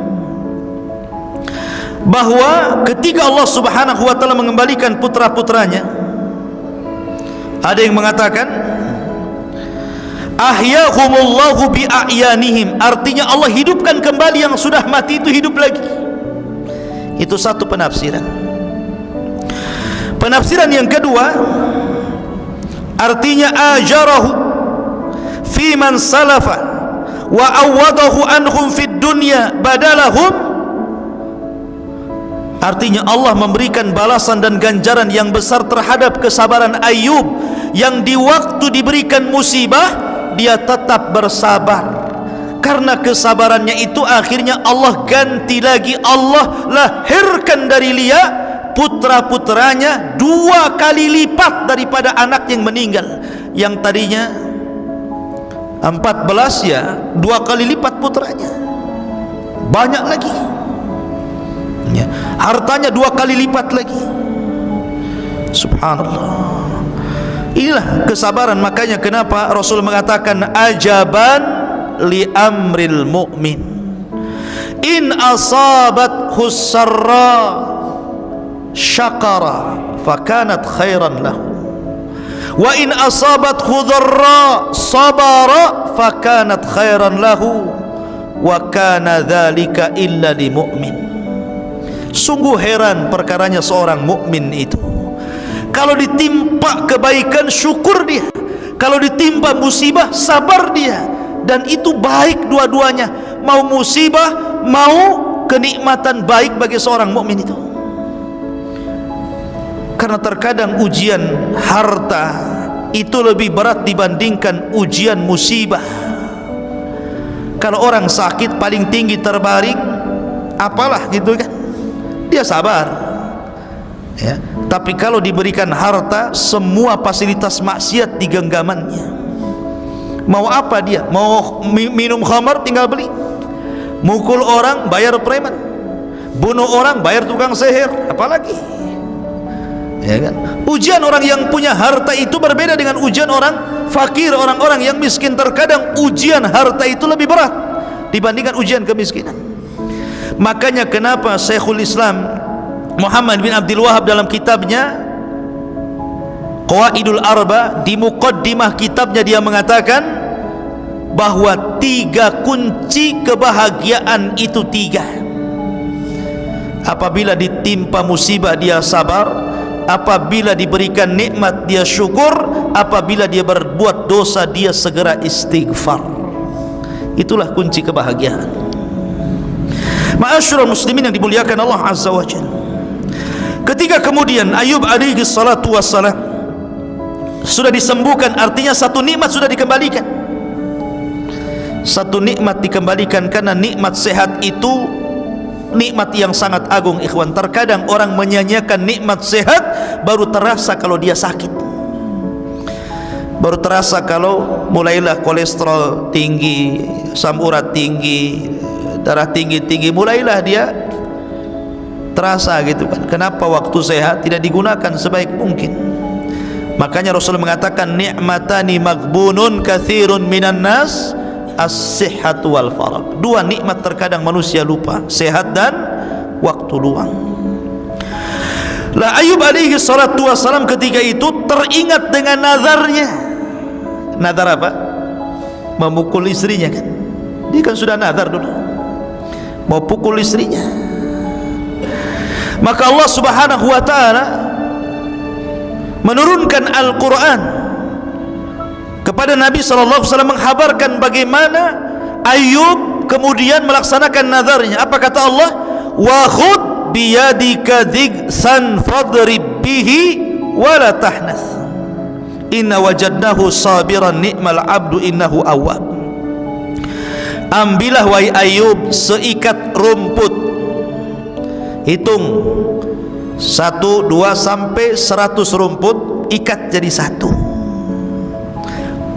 bahwa ketika Allah subhanahu wa ta'ala mengembalikan putra-putranya, ada yang mengatakan ahyahumullahu bi'a'yanihim, artinya Allah hidupkan kembali yang sudah mati itu hidup lagi. Itu satu penafsiran. Penafsiran yang kedua, artinya ajarahu fi man salafa wa awadahu anhum fid dunya badalahum, artinya Allah memberikan balasan dan ganjaran yang besar terhadap kesabaran Ayub yang di waktu diberikan musibah dia tetap bersabar. Karena kesabarannya itu akhirnya Allah ganti lagi, Allah lahirkan dari dia putra-putranya 2 kali lipat daripada anak yang meninggal. Yang tadinya 14 ya 2 kali lipat putranya, banyak lagi ya, hartanya 2 kali lipat lagi. Subhanallah. Inilah kesabaran. Makanya kenapa Rasul mengatakan ajaban li amril mu'min in asabat husarra syakara fakanat khairan lahu wa in asabat khudharra sabara fakanat khairan lahu wa kana dzalika illa li mu'min. Sungguh heran perkaranya seorang mukmin itu. Kalau ditimpa kebaikan syukur dia, kalau ditimpa musibah sabar dia, dan itu baik dua-duanya, mau musibah mau kenikmatan, baik bagi seorang mukmin itu. Karena terkadang ujian harta itu lebih berat dibandingkan ujian musibah. Kalau orang sakit paling tinggi terbaring, apalah gitu kan, dia sabar ya. Tapi kalau diberikan harta, semua fasilitas maksiat di genggamannya. Mau apa dia? Mau minum khamar tinggal beli, mukul orang bayar preman, bunuh orang bayar tukang sihir, apalagi ya kan. Ujian orang yang punya harta itu berbeda dengan ujian orang fakir, orang-orang yang miskin. Terkadang ujian harta itu lebih berat dibandingkan ujian kemiskinan. Makanya kenapa Syekhul Islam Muhammad bin Abdul Wahab dalam kitabnya Qawaidul Arba, di muqaddimah kitabnya dia mengatakan bahwa 3 kunci kebahagiaan itu 3. Apabila ditimpa musibah dia sabar, apabila diberikan nikmat dia syukur, apabila dia berbuat dosa dia segera istighfar. Itulah kunci kebahagiaan. Ma'asyiral muslimin yang dimuliakan Allah Azza wa Jalla, ketika kemudian Ayub alaihi salatu wassalam sudah disembuhkan, artinya satu nikmat sudah dikembalikan. Satu nikmat dikembalikan, karena nikmat sehat itu nikmat yang sangat agung, ikhwan. Terkadang orang menyanyiakan nikmat sehat baru terasa kalau dia sakit, baru terasa kalau mulailah kolesterol tinggi, asam urat tinggi, darah tinggi, mulailah dia terasa gitu kan. Kenapa waktu sehat tidak digunakan sebaik mungkin? Makanya Rasul mengatakan ni'matani maghbunun katsirun minan nas as-sihhatu wal farag. 2 nikmat terkadang manusia lupa, sehat dan waktu luang. Lah Ayub alaihi salatu wassalam ketika itu teringat dengan nazarnya. Nazar apa? Memukul istrinya kan. Dia kan sudah nazar dulu mau pukul istrinya. Maka Allah Subhanahu wa taala menurunkan Al-Quran kepada Nabi sallallahu alaihi wasallam, menghabarkan bagaimana Ayub kemudian melaksanakan nazarnya. Apa kata Allah? Wa khudh biyadika dhigsan fadrib bihi wa la tahnath inna wajadnahu sabiran ni'mal abdu innahu awwab. Ambillah wahai Ayub seikat rumput, hitung 1, 2 sampai 100 rumput, ikat jadi 1.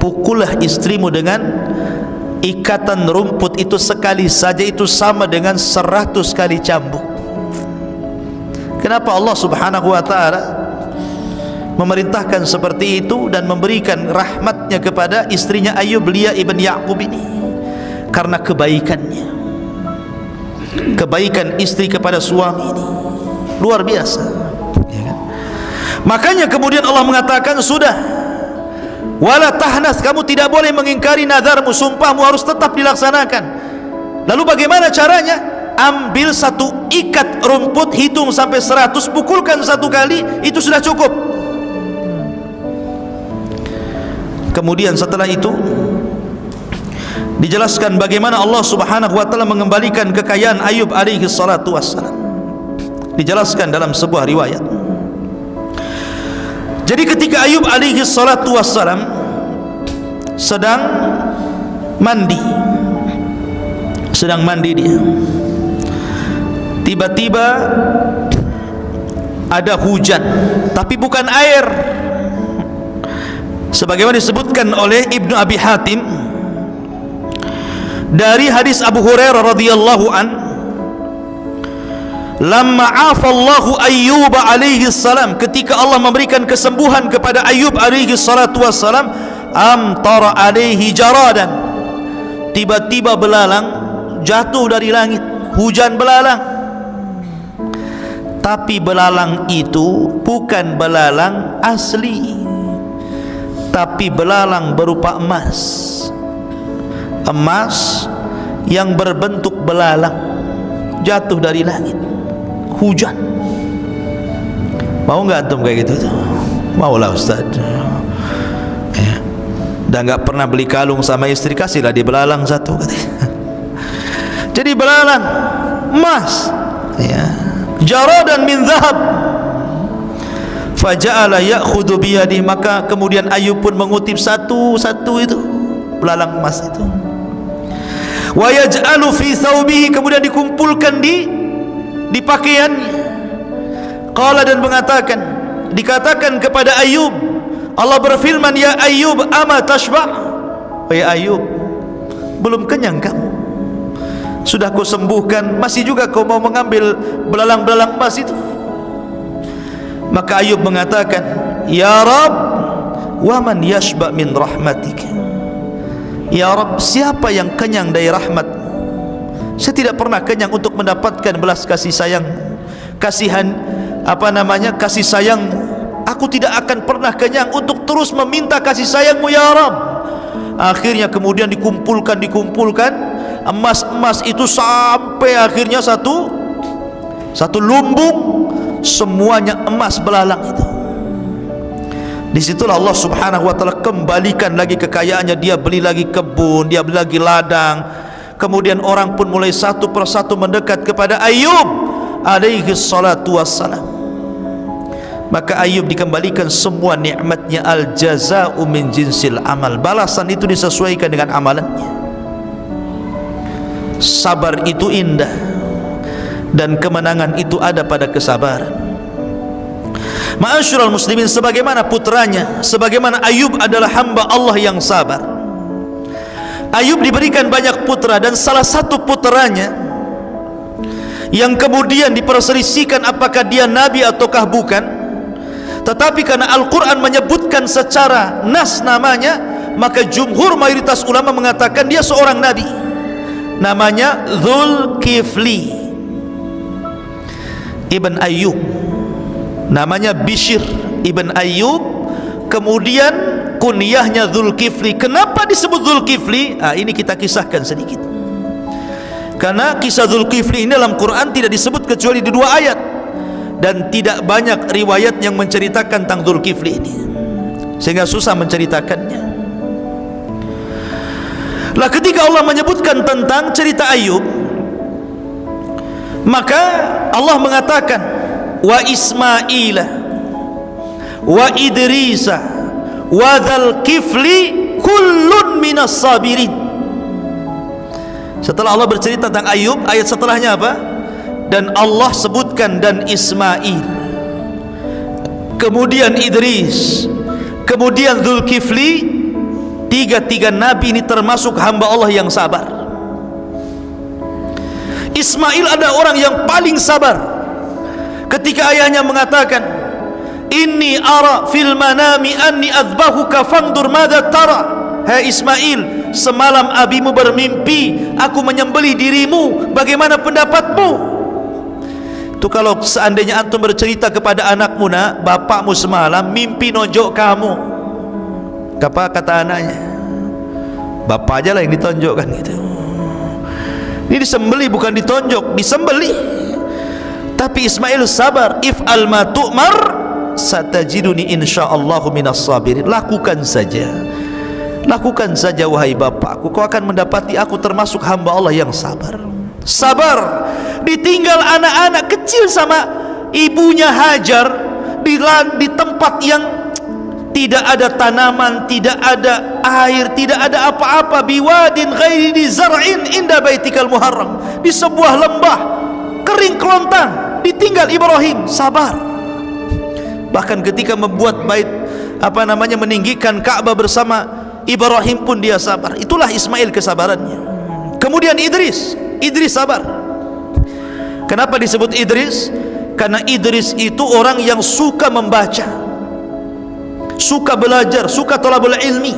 Pukullah istrimu dengan ikatan rumput itu sekali saja, itu sama dengan 100 kali cambuk. Kenapa Allah Subhanahu wa ta'ala memerintahkan seperti itu dan memberikan rahmatnya kepada istrinya Ayub, Lia ibn Ya'qub ini? Karena kebaikannya, kebaikan istri kepada suami ini luar biasa ya kan? Makanya kemudian Allah mengatakan sudah, wala tahnas, kamu tidak boleh mengingkari nazarmu, sumpahmu harus tetap dilaksanakan. Lalu bagaimana caranya? Ambil 1 ikat rumput, hitung sampai 100, pukulkan 1 kali, itu sudah cukup. Kemudian setelah itu dijelaskan bagaimana Allah Subhanahu wa taala mengembalikan kekayaan Ayub alaihi salatu wassalam. Dijelaskan dalam sebuah riwayat. Jadi ketika Ayub alaihi salatu wassalam sedang mandi dia, tiba-tiba ada hujan, tapi bukan air. Sebagaimana disebutkan oleh Ibnu Abi Hatim dari hadis Abu Hurairah radhiyallahu an, lamma afallahu Ayyub alaihi salam, ketika Allah memberikan kesembuhan kepada Ayyub alaihi salatu wassalam, amtara alaihi jaradan, tiba-tiba belalang jatuh dari langit, hujan belalang. Tapi belalang itu bukan belalang asli, tapi belalang berupa emas. Emas yang berbentuk belalang jatuh dari langit, hujan. Mau nggak antum kayak gitu? Mau lah Ustaz. Dan nggak pernah beli kalung sama istri, kasihlah di belalang satu katanya. Jadi belalang emas, ya, jaradan min zahab. Faja'ala ya'khudhu biyadihi, maka kemudian Ayub pun mengutip satu-satu itu belalang emas itu. Wa yaj'alu fi thawbihi, kemudian dikumpulkan di pakaiannya. Qala, dan mengatakan, dikatakan kepada Ayub, Allah berfirman, ya Ayub, ama tashba', wahai Ayub, belum kenyang kamu? Sudah kau sembuhkan, masih juga kau mau mengambil belalang-belalang emas itu? Maka Ayub mengatakan, ya Rabb, wa man yashba' min rahmatik. Ya Rabb, siapa yang kenyang dari rahmat? Saya tidak pernah kenyang untuk mendapatkan belas kasih sayang, kasih sayang. Aku tidak akan pernah kenyang untuk terus meminta kasih sayangmu ya Rabb. Akhirnya kemudian dikumpulkan emas-emas itu sampai akhirnya satu lumbung, semuanya emas belalang itu. Disitulah Allah subhanahu wa ta'ala kembalikan lagi kekayaannya. Dia beli lagi kebun, dia beli lagi ladang. Kemudian orang pun mulai satu persatu mendekat kepada Ayub alaihi salatu wassalam. Maka Ayub dikembalikan semua nikmatnya. Al jaza'u min jinsil amal, balasan itu disesuaikan dengan amalannya. Sabar itu indah, dan kemenangan itu ada pada kesabaran. Ma'asyiral muslimin, sebagaimana putranya, sebagaimana Ayub adalah hamba Allah yang sabar. Ayub diberikan banyak putra, dan salah satu putranya yang kemudian diperselisihkan apakah dia nabi ataukah bukan, tetapi karena Al-Quran menyebutkan secara nas namanya, maka jumhur mayoritas ulama mengatakan dia seorang nabi. Namanya Dzulkifli ibn Ayyub, namanya Bishr ibn Ayyub, kemudian kunyahnya Dzulkifli. Kenapa disebut Dzulkifli? Ini kita kisahkan sedikit. Karena kisah Dzulkifli ini dalam Quran tidak disebut kecuali di 2 ayat, dan tidak banyak riwayat yang menceritakan tentang Dzulkifli ini, sehingga susah menceritakannya. Lah ketika Allah menyebutkan tentang cerita Ayub, maka Allah mengatakan, wa Ismaila wa Idrisa wa Dzulkifli kullun minas sabirin. Setelah Allah bercerita tentang Ayub, ayat setelahnya apa? Dan Allah sebutkan dan Ismail, kemudian Idris, kemudian Dzulkifli. Tiga nabi ini termasuk hamba Allah yang sabar. Ismail ada orang yang paling sabar. Ketika ayahnya mengatakan, inni ara fil manami anni adzbahuka fangdur madza tara. Hai Ismail, semalam abimu bermimpi aku menyembelih dirimu, bagaimana pendapatmu? Itu kalau seandainya antum bercerita kepada anakmu, nak, bapakmu semalam mimpi nonjok kamu. Apa kata anaknya? Bapak aja lah yang ditonjokkan gitu. Ini disembeli bukan ditonjok, disembeli. Tapi Ismail sabar. If'al ma tu'mar satajiduni insyaallahu minas sabirin. Lakukan saja, lakukan saja wahai bapakku, kau akan mendapati aku termasuk hamba Allah yang sabar. Sabar ditinggal anak-anak kecil sama ibunya Hajar di tempat yang tidak ada tanaman, tidak ada air, tidak ada apa-apa. Biwadin ghairi di zar'in inda baitikal muharram, di sebuah lembah kering kelontang, ditinggal Ibrahim. Sabar. Bahkan ketika membuat bait meninggikan Ka'bah bersama Ibrahim pun dia sabar. Itulah Ismail kesabarannya. Kemudian Idris sabar. Kenapa disebut Idris? Karena Idris itu orang yang suka membaca, suka belajar, suka thalabul ilmi.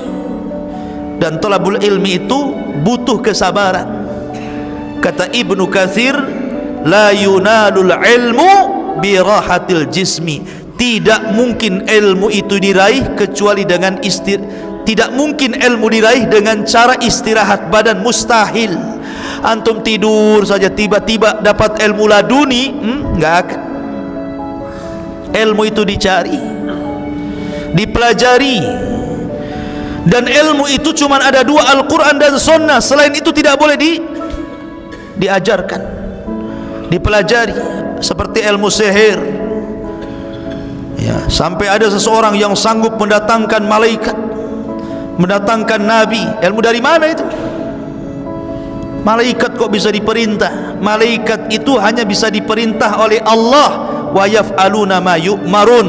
Dan thalabul ilmi itu butuh kesabaran. Kata Ibnu Katsir, la yunalul ilmu birahatil jismi. Tidak mungkin ilmu itu diraih kecuali dengan tidak mungkin ilmu diraih dengan cara istirahat badan, mustahil. Antum tidur saja tiba-tiba dapat ilmu laduni, enggak akan. Ilmu itu dicari, dipelajari. Dan ilmu itu cuma ada dua, Al-Quran dan Sunnah. Selain itu tidak boleh diajarkan, dipelajari. Seperti ilmu sihir, ya, sampai ada seseorang yang sanggup mendatangkan malaikat, mendatangkan nabi. Ilmu dari mana itu? Malaikat kok bisa diperintah? Malaikat itu hanya bisa diperintah oleh Allah. Wa yaf'aluna ma yu'marun.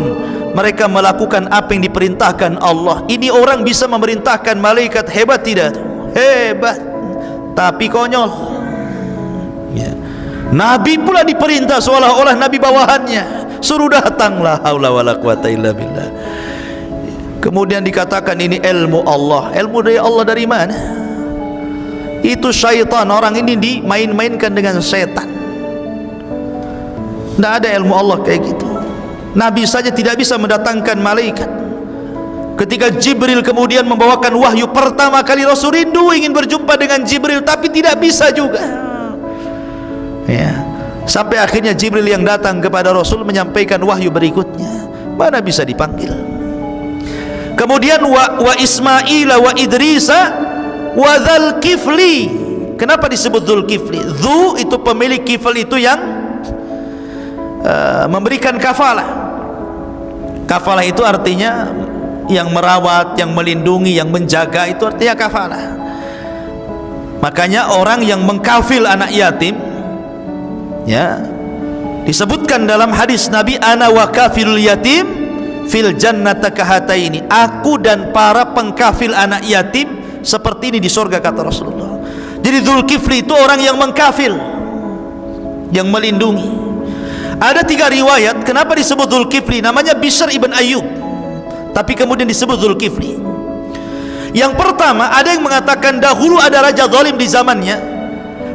Mereka melakukan apa yang diperintahkan Allah. Ini orang bisa memerintahkan malaikat, hebat tidak? Hebat, tapi konyol, ya. Nabi pula diperintah seolah-olah nabi bawahannya, suruh datang, la haula wala quwata illa billah. Kemudian dikatakan ini ilmu Allah. Ilmu dari Allah dari mana? Itu syaitan. Orang ini dimain-mainkan dengan setan. Tidak ada ilmu Allah kayak gitu. Nabi saja tidak bisa mendatangkan malaikat. Ketika Jibril kemudian membawakan wahyu pertama kali, Rasul rindu ingin berjumpa dengan Jibril, tapi tidak bisa juga, ya. Sampai akhirnya Jibril yang datang kepada Rasul menyampaikan wahyu berikutnya. Mana bisa dipanggil. Kemudian wa Ismail wa Idrisa wa Dzulkifli. Kenapa disebut Dzulkifli? Dzu itu pemilik, kifl itu yang memberikan kafalah. Kafalah itu artinya yang merawat, yang melindungi, yang menjaga, itu artinya kafalah. Makanya orang yang mengkafil anak yatim, ya, disebutkan dalam hadis Nabi, ana wa kafilul yatim fil jannata kahataini. Aku dan para pengkafil anak yatim seperti ini di surga, kata Rasulullah. Jadi Dzulkifli itu orang yang mengkafil, yang melindungi. Ada 3 riwayat kenapa disebut Dzulkifli. Namanya Bishr ibn Ayyub, tapi kemudian disebut Dzulkifli. Yang pertama, ada yang mengatakan dahulu ada raja zalim di zamannya.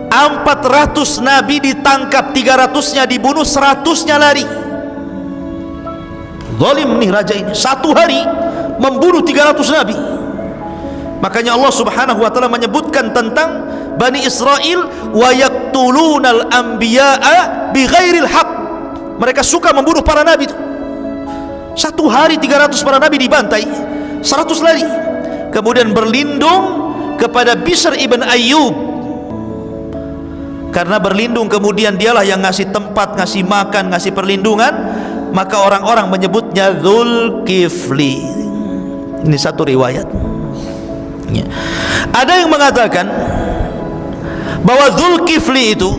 400 nabi ditangkap, 300-nya dibunuh, 100-nya lari. Zalim nih raja ini, satu hari membunuh 300 nabi. Makanya Allah subhanahu wa ta'ala menyebutkan tentang Bani Israel, wa yaqtulunal anbiya'a bighairil haq. Mereka suka membunuh para nabi itu. Satu hari 300 para nabi dibantai, 100 lari. Kemudian berlindung kepada Bishr ibn Ayyub. Karena berlindung, kemudian dialah yang ngasih tempat, ngasih makan, ngasih perlindungan. Maka orang-orang menyebutnya Dzulkifli. Ini satu riwayat, ya. Ada yang mengatakan bahwa Dzulkifli itu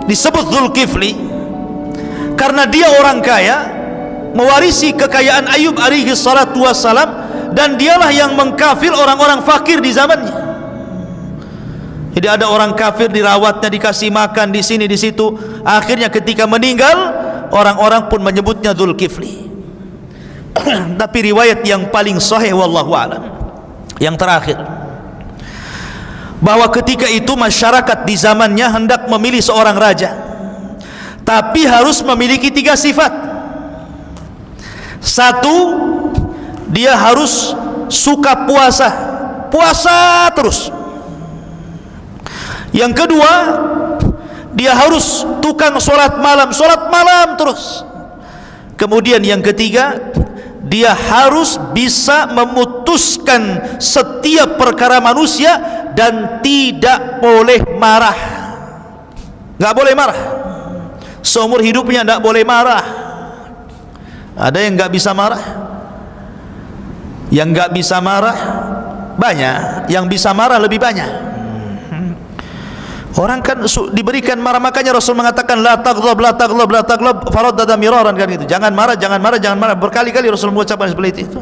disebut Dzulkifli karena dia orang kaya, mewarisi kekayaan Ayub alaihi salatu wassalam, dan dialah yang mengkafir orang-orang fakir di zamannya. Jadi ada orang kafir, dirawatnya, dikasih makan di sini di situ. Akhirnya ketika meninggal, orang-orang pun menyebutnya Dzulkifli. Tapi riwayat yang paling sahih wallahu alam, yang terakhir, bahwa ketika itu masyarakat di zamannya hendak memilih seorang raja, tapi harus memiliki 3 sifat. Satu, dia harus suka puasa, puasa terus. Yang kedua, dia harus tukang sholat malam terus. Kemudian yang ketiga, dia harus bisa memutuskan setiap perkara manusia dan tidak boleh marah. Nggak boleh marah. Seumur hidupnya tidak boleh marah. Ada yang nggak bisa marah? Yang nggak bisa marah banyak, yang bisa marah lebih banyak. Orang kan diberikan marah, makanya Rasul mengatakan la taghdab, la taghdab, la taghdab, faraddada miraran, kan gitu. Jangan marah, jangan marah, jangan marah. Berkali-kali Rasul mengucapkan seperti itu.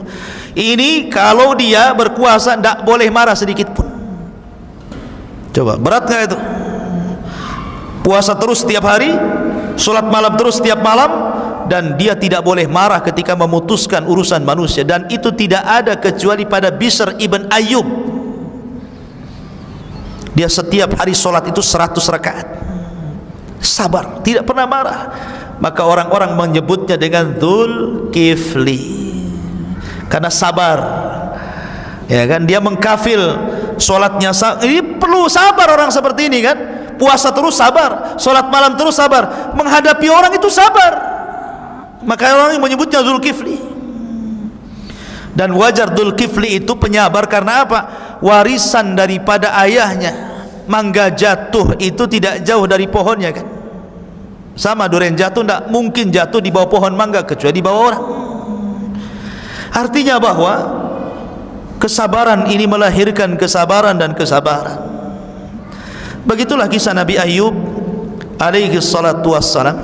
Ini kalau dia berkuasa tidak boleh marah sedikit pun. Coba, berat nggak itu? Puasa terus setiap hari, sholat malam terus setiap malam, dan dia tidak boleh marah ketika memutuskan urusan manusia. Dan itu tidak ada kecuali pada Bishr ibn Ayyub. Dia setiap hari sholat itu 100 rakaat, sabar, tidak pernah marah. Maka orang-orang menyebutnya dengan Dzulkifli, karena sabar. Ya kan, dia mengkafil sholatnya. Ini perlu sabar orang seperti ini kan. Puasa terus sabar, sholat malam terus sabar, menghadapi orang itu sabar. Maka orang yang menyebutnya Dzulkifli. Dan wajar Dzulkifli itu penyabar karena apa? Warisan daripada ayahnya. Mangga jatuh itu tidak jauh dari pohonnya kan. Sama durian jatuh, tidak mungkin jatuh di bawah pohon mangga kecuali di bawah orang. Artinya bahwa kesabaran ini melahirkan kesabaran dan kesabaran. Begitulah kisah Nabi Ayyub alaihi salatu wassalam.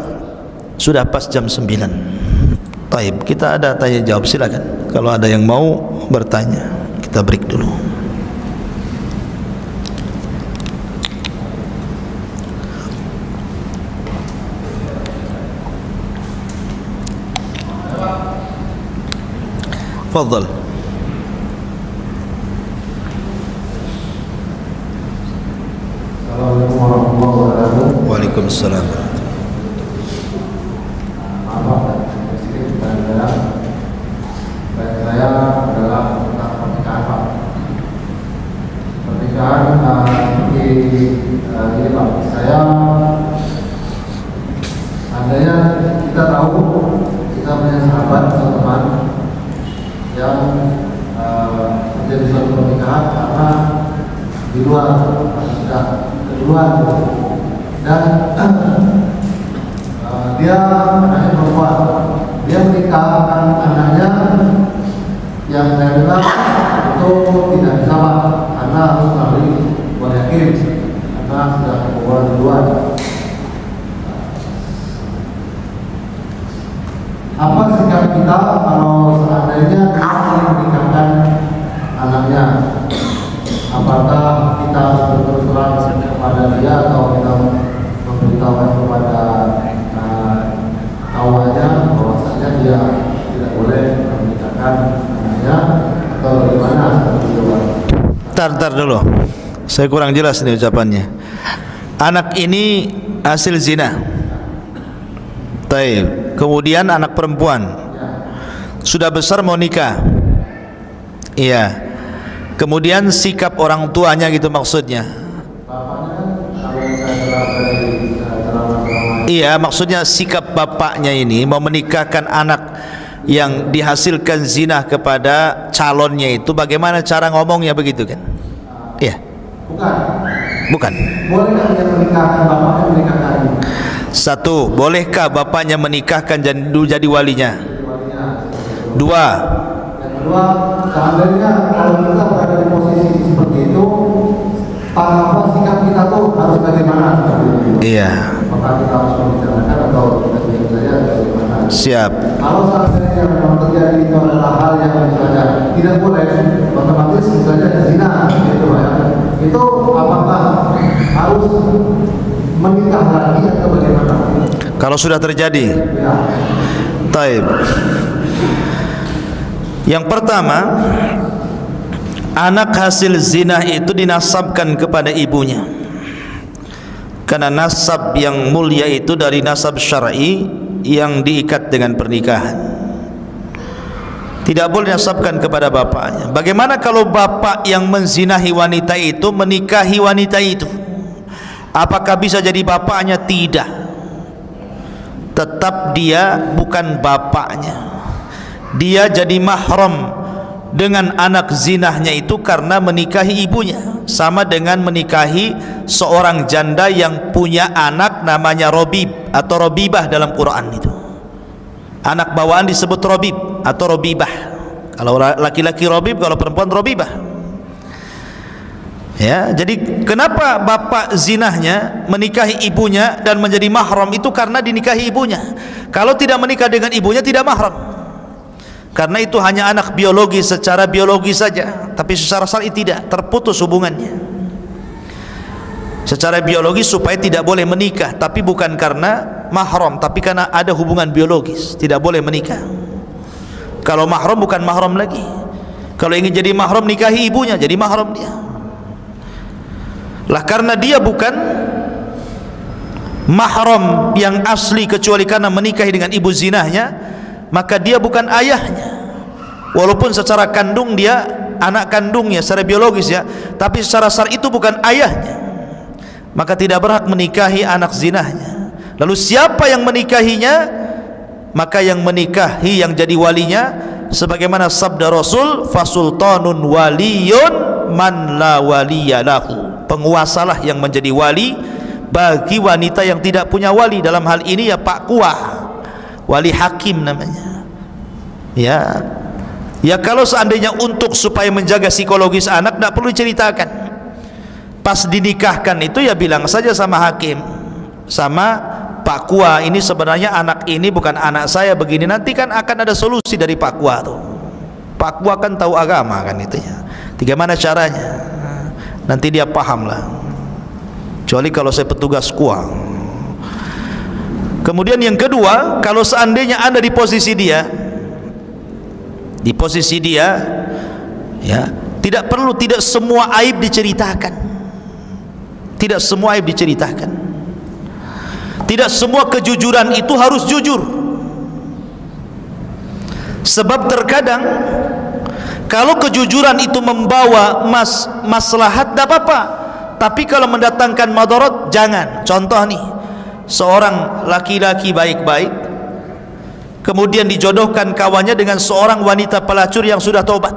Sudah pas jam 9. Taib, kita ada tanya jawab, silakan. Kalau ada yang mau bertanya, kita break dulu. Fadhal. Assalamualaikum warahmatullahi wabarakatuh. Waalaikumsalam. Saya adalah tentang pernikahan Pak. Pernikahan seperti ini Pak. Saya seandainya kita tahu kita punya sahabat atau teman yang terjadi suatu pernikahan karena di luar sudah keduluan dan dia anaknya perempuan, dia menikahkan anaknya yang saya bilang itu tidak bisa Pak, karena harus melalui buat yakin karena sudah keduluan duluan. Apa sikap kita kalau seandainya kita ingin menikahkan anaknya? Apakah kita harus berterus terang kepada dia atau kita memberitahu kepada kawannya bahwasanya dia tidak boleh menikahkan anaknya atau bagaimana seperti itu? Tar dulu, saya kurang jelas nih ucapannya. Anak ini hasil zina. Taib. Kemudian anak perempuan sudah besar mau nikah. Iya. Kemudian sikap orang tuanya gitu maksudnya. Iya, maksudnya sikap bapaknya ini mau menikahkan anak yang dihasilkan zina kepada calonnya itu, bagaimana cara ngomongnya begitu kan? Iya. Bukan. Bolehkah dia menikahkan bapaknya menikahkan? Satu, bolehkah bapaknya menikahkan dan jadi walinya? Dua, kedua, seandainya kalau kita berada di posisi seperti itu, apa sikap kita tuh harus bagaimana seperti itu? iya. Apakah kita harus membicarakan atau kita diam saja bagaimana? Siap. Kalau seandainya memang terjadi itu adalah hal yang misalnya tidak boleh, otomatis misalnya zina gitu ya. Itu apakah harus menikah lagi atau bagaimana? Kalau sudah terjadi. Ya. Taib. Yang pertama, anak hasil zina itu dinasabkan kepada ibunya. Karena nasab yang mulia itu dari nasab syar'i yang diikat dengan pernikahan. Tidak boleh dinasabkan kepada bapaknya. Bagaimana kalau bapak yang menzinahi wanita itu menikahi wanita itu? Apakah bisa jadi bapaknya? Tidak. Tetap dia bukan bapaknya. Dia jadi mahram dengan anak zinahnya itu karena menikahi ibunya. Sama dengan menikahi seorang janda yang punya anak namanya Robib atau Robibah dalam Quran itu. Anak bawaan disebut Robib atau Robibah. Kalau laki-laki Robib, kalau perempuan Robibah. Ya, jadi kenapa bapak zinahnya menikahi ibunya dan menjadi mahram itu karena dinikahi ibunya. Kalau tidak menikah dengan ibunya tidak mahram. Karena itu hanya anak biologi secara biologi saja, tapi secara syar'i tidak, terputus hubungannya. secara biologis supaya tidak boleh menikah, tapi bukan karena mahram, tapi karena ada hubungan biologis, tidak boleh menikah. Kalau mahram bukan mahram lagi. Kalau ingin jadi mahram, nikahi ibunya, jadi mahram dia. Lah karena dia bukan mahram yang asli kecuali karena menikahi dengan ibu zinahnya, maka dia bukan ayahnya. Walaupun secara kandung dia anak kandungnya secara biologis ya, tapi secara syar'i itu bukan ayahnya, maka tidak berhak menikahi anak zinahnya. Lalu siapa yang menikahinya? Maka yang menikahi, yang jadi walinya, sebagaimana sabda Rasul, fasultanun waliyun man la waliyalahu, penguasalah yang menjadi wali bagi wanita yang tidak punya wali. Dalam hal ini ya Pak Kuah, wali hakim namanya. Ya kalau seandainya untuk supaya menjaga psikologis anak, tidak perlu diceritakan. Pas dinikahkan itu ya bilang saja sama hakim, sama Pak Kuah, ini sebenarnya anak ini bukan anak saya begini. Nanti kan akan ada solusi dari Pak Kuah tuh. Pak Kuah kan tahu agama kan itu ya. Bagaimana caranya? Nanti dia paham lah. Kecuali kalau saya petugas Kuah. Kemudian yang kedua, kalau seandainya Anda di posisi dia, ya tidak perlu, tidak semua aib diceritakan. Tidak semua aib diceritakan. Tidak semua kejujuran itu harus jujur. Sebab terkadang kalau kejujuran itu membawa maslahat, tidak apa-apa. Tapi kalau mendatangkan madarat, jangan. Contoh nih, seorang laki-laki baik-baik kemudian dijodohkan kawannya dengan seorang wanita pelacur yang sudah tobat.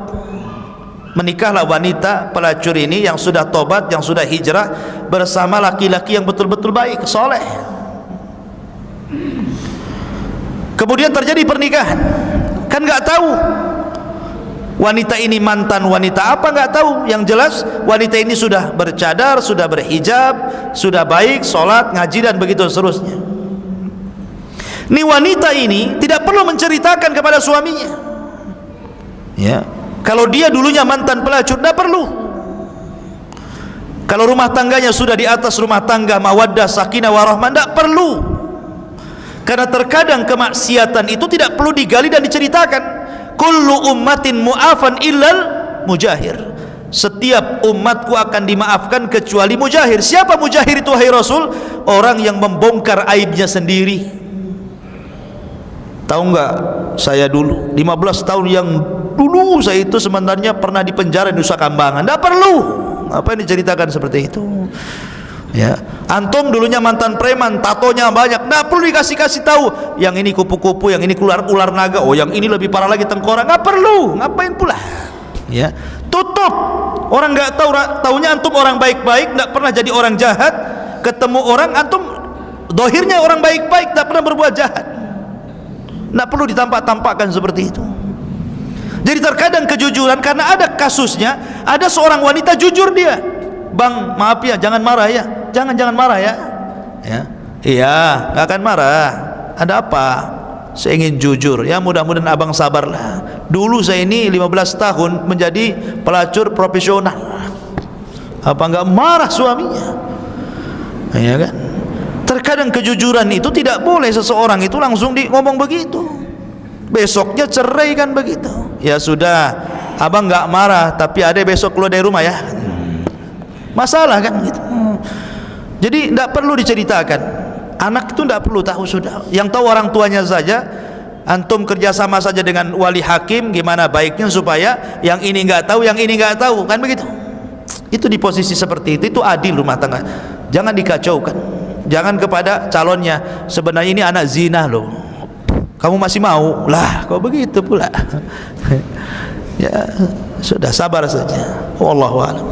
Menikahlah wanita pelacur ini yang sudah tobat, yang sudah hijrah bersama laki-laki yang betul-betul baik, soleh. Kemudian terjadi pernikahan, kan nggak tahu wanita ini mantan wanita apa, nggak tahu. Yang jelas wanita ini sudah bercadar, sudah berhijab, sudah baik, sholat, ngaji dan begitu seterusnya. Ini wanita ini tidak perlu menceritakan kepada suaminya. Ya, kalau dia dulunya mantan pelacur, tidak perlu. Kalau rumah tangganya sudah di atas rumah tangga mawaddah, sakinah, warahmah, tidak perlu. Karena terkadang kemaksiatan itu tidak perlu digali dan diceritakan. Kullu ummatin mu'afan illal mujahir. Setiap umatku akan dimaafkan kecuali mujahir. Siapa mujahir itu wahai Rasul? Orang yang membongkar aibnya sendiri. Tahu enggak, saya dulu 15 tahun yang dulu saya itu sebenarnya pernah di penjara di Nusa Kambangan. Tidak perlu. Apa yang diceritakan seperti itu? Ya, antum dulunya mantan preman, tatonya banyak, nggak perlu dikasih tahu. Yang ini kupu-kupu, yang ini keluar ular naga, oh yang ini lebih parah lagi tengkorak, nggak perlu. Ngapain pula? Ya, tutup. Orang nggak tahu, taunya antum orang baik-baik, nggak pernah jadi orang jahat. Ketemu orang antum, dohirnya orang baik-baik, nggak pernah berbuat jahat. Nggak perlu ditampak-tampakkan seperti itu. Jadi terkadang kejujuran, karena ada kasusnya, ada seorang wanita jujur dia. Bang, maaf ya, jangan marah ya. Jangan marah ya. Iya, nggak akan marah. Ada apa? Saya ingin jujur. Ya mudah-mudahan abang sabarlah. Dulu saya ini 15 tahun menjadi pelacur profesional. Apa nggak marah suaminya? Ya kan? Terkadang kejujuran itu tidak boleh seseorang itu langsung ngomong begitu. Besoknya cerai kan begitu. Ya sudah, abang nggak marah, tapi ada besok keluar dari rumah ya. Masalah kan gitu. Jadi tidak perlu diceritakan. Anak itu tidak perlu tahu, sudah. Yang tahu orang tuanya saja. Antum kerjasama saja dengan wali hakim, gimana baiknya supaya yang ini nggak tahu, yang ini nggak tahu, kan begitu. Itu di posisi seperti itu adil rumah tangga. Jangan dikacaukan. Jangan kepada calonnya, sebenarnya ini anak zina loh, kamu masih mau lah, kok begitu pula. Ya sudah, sabar saja. Wallahu a'lam.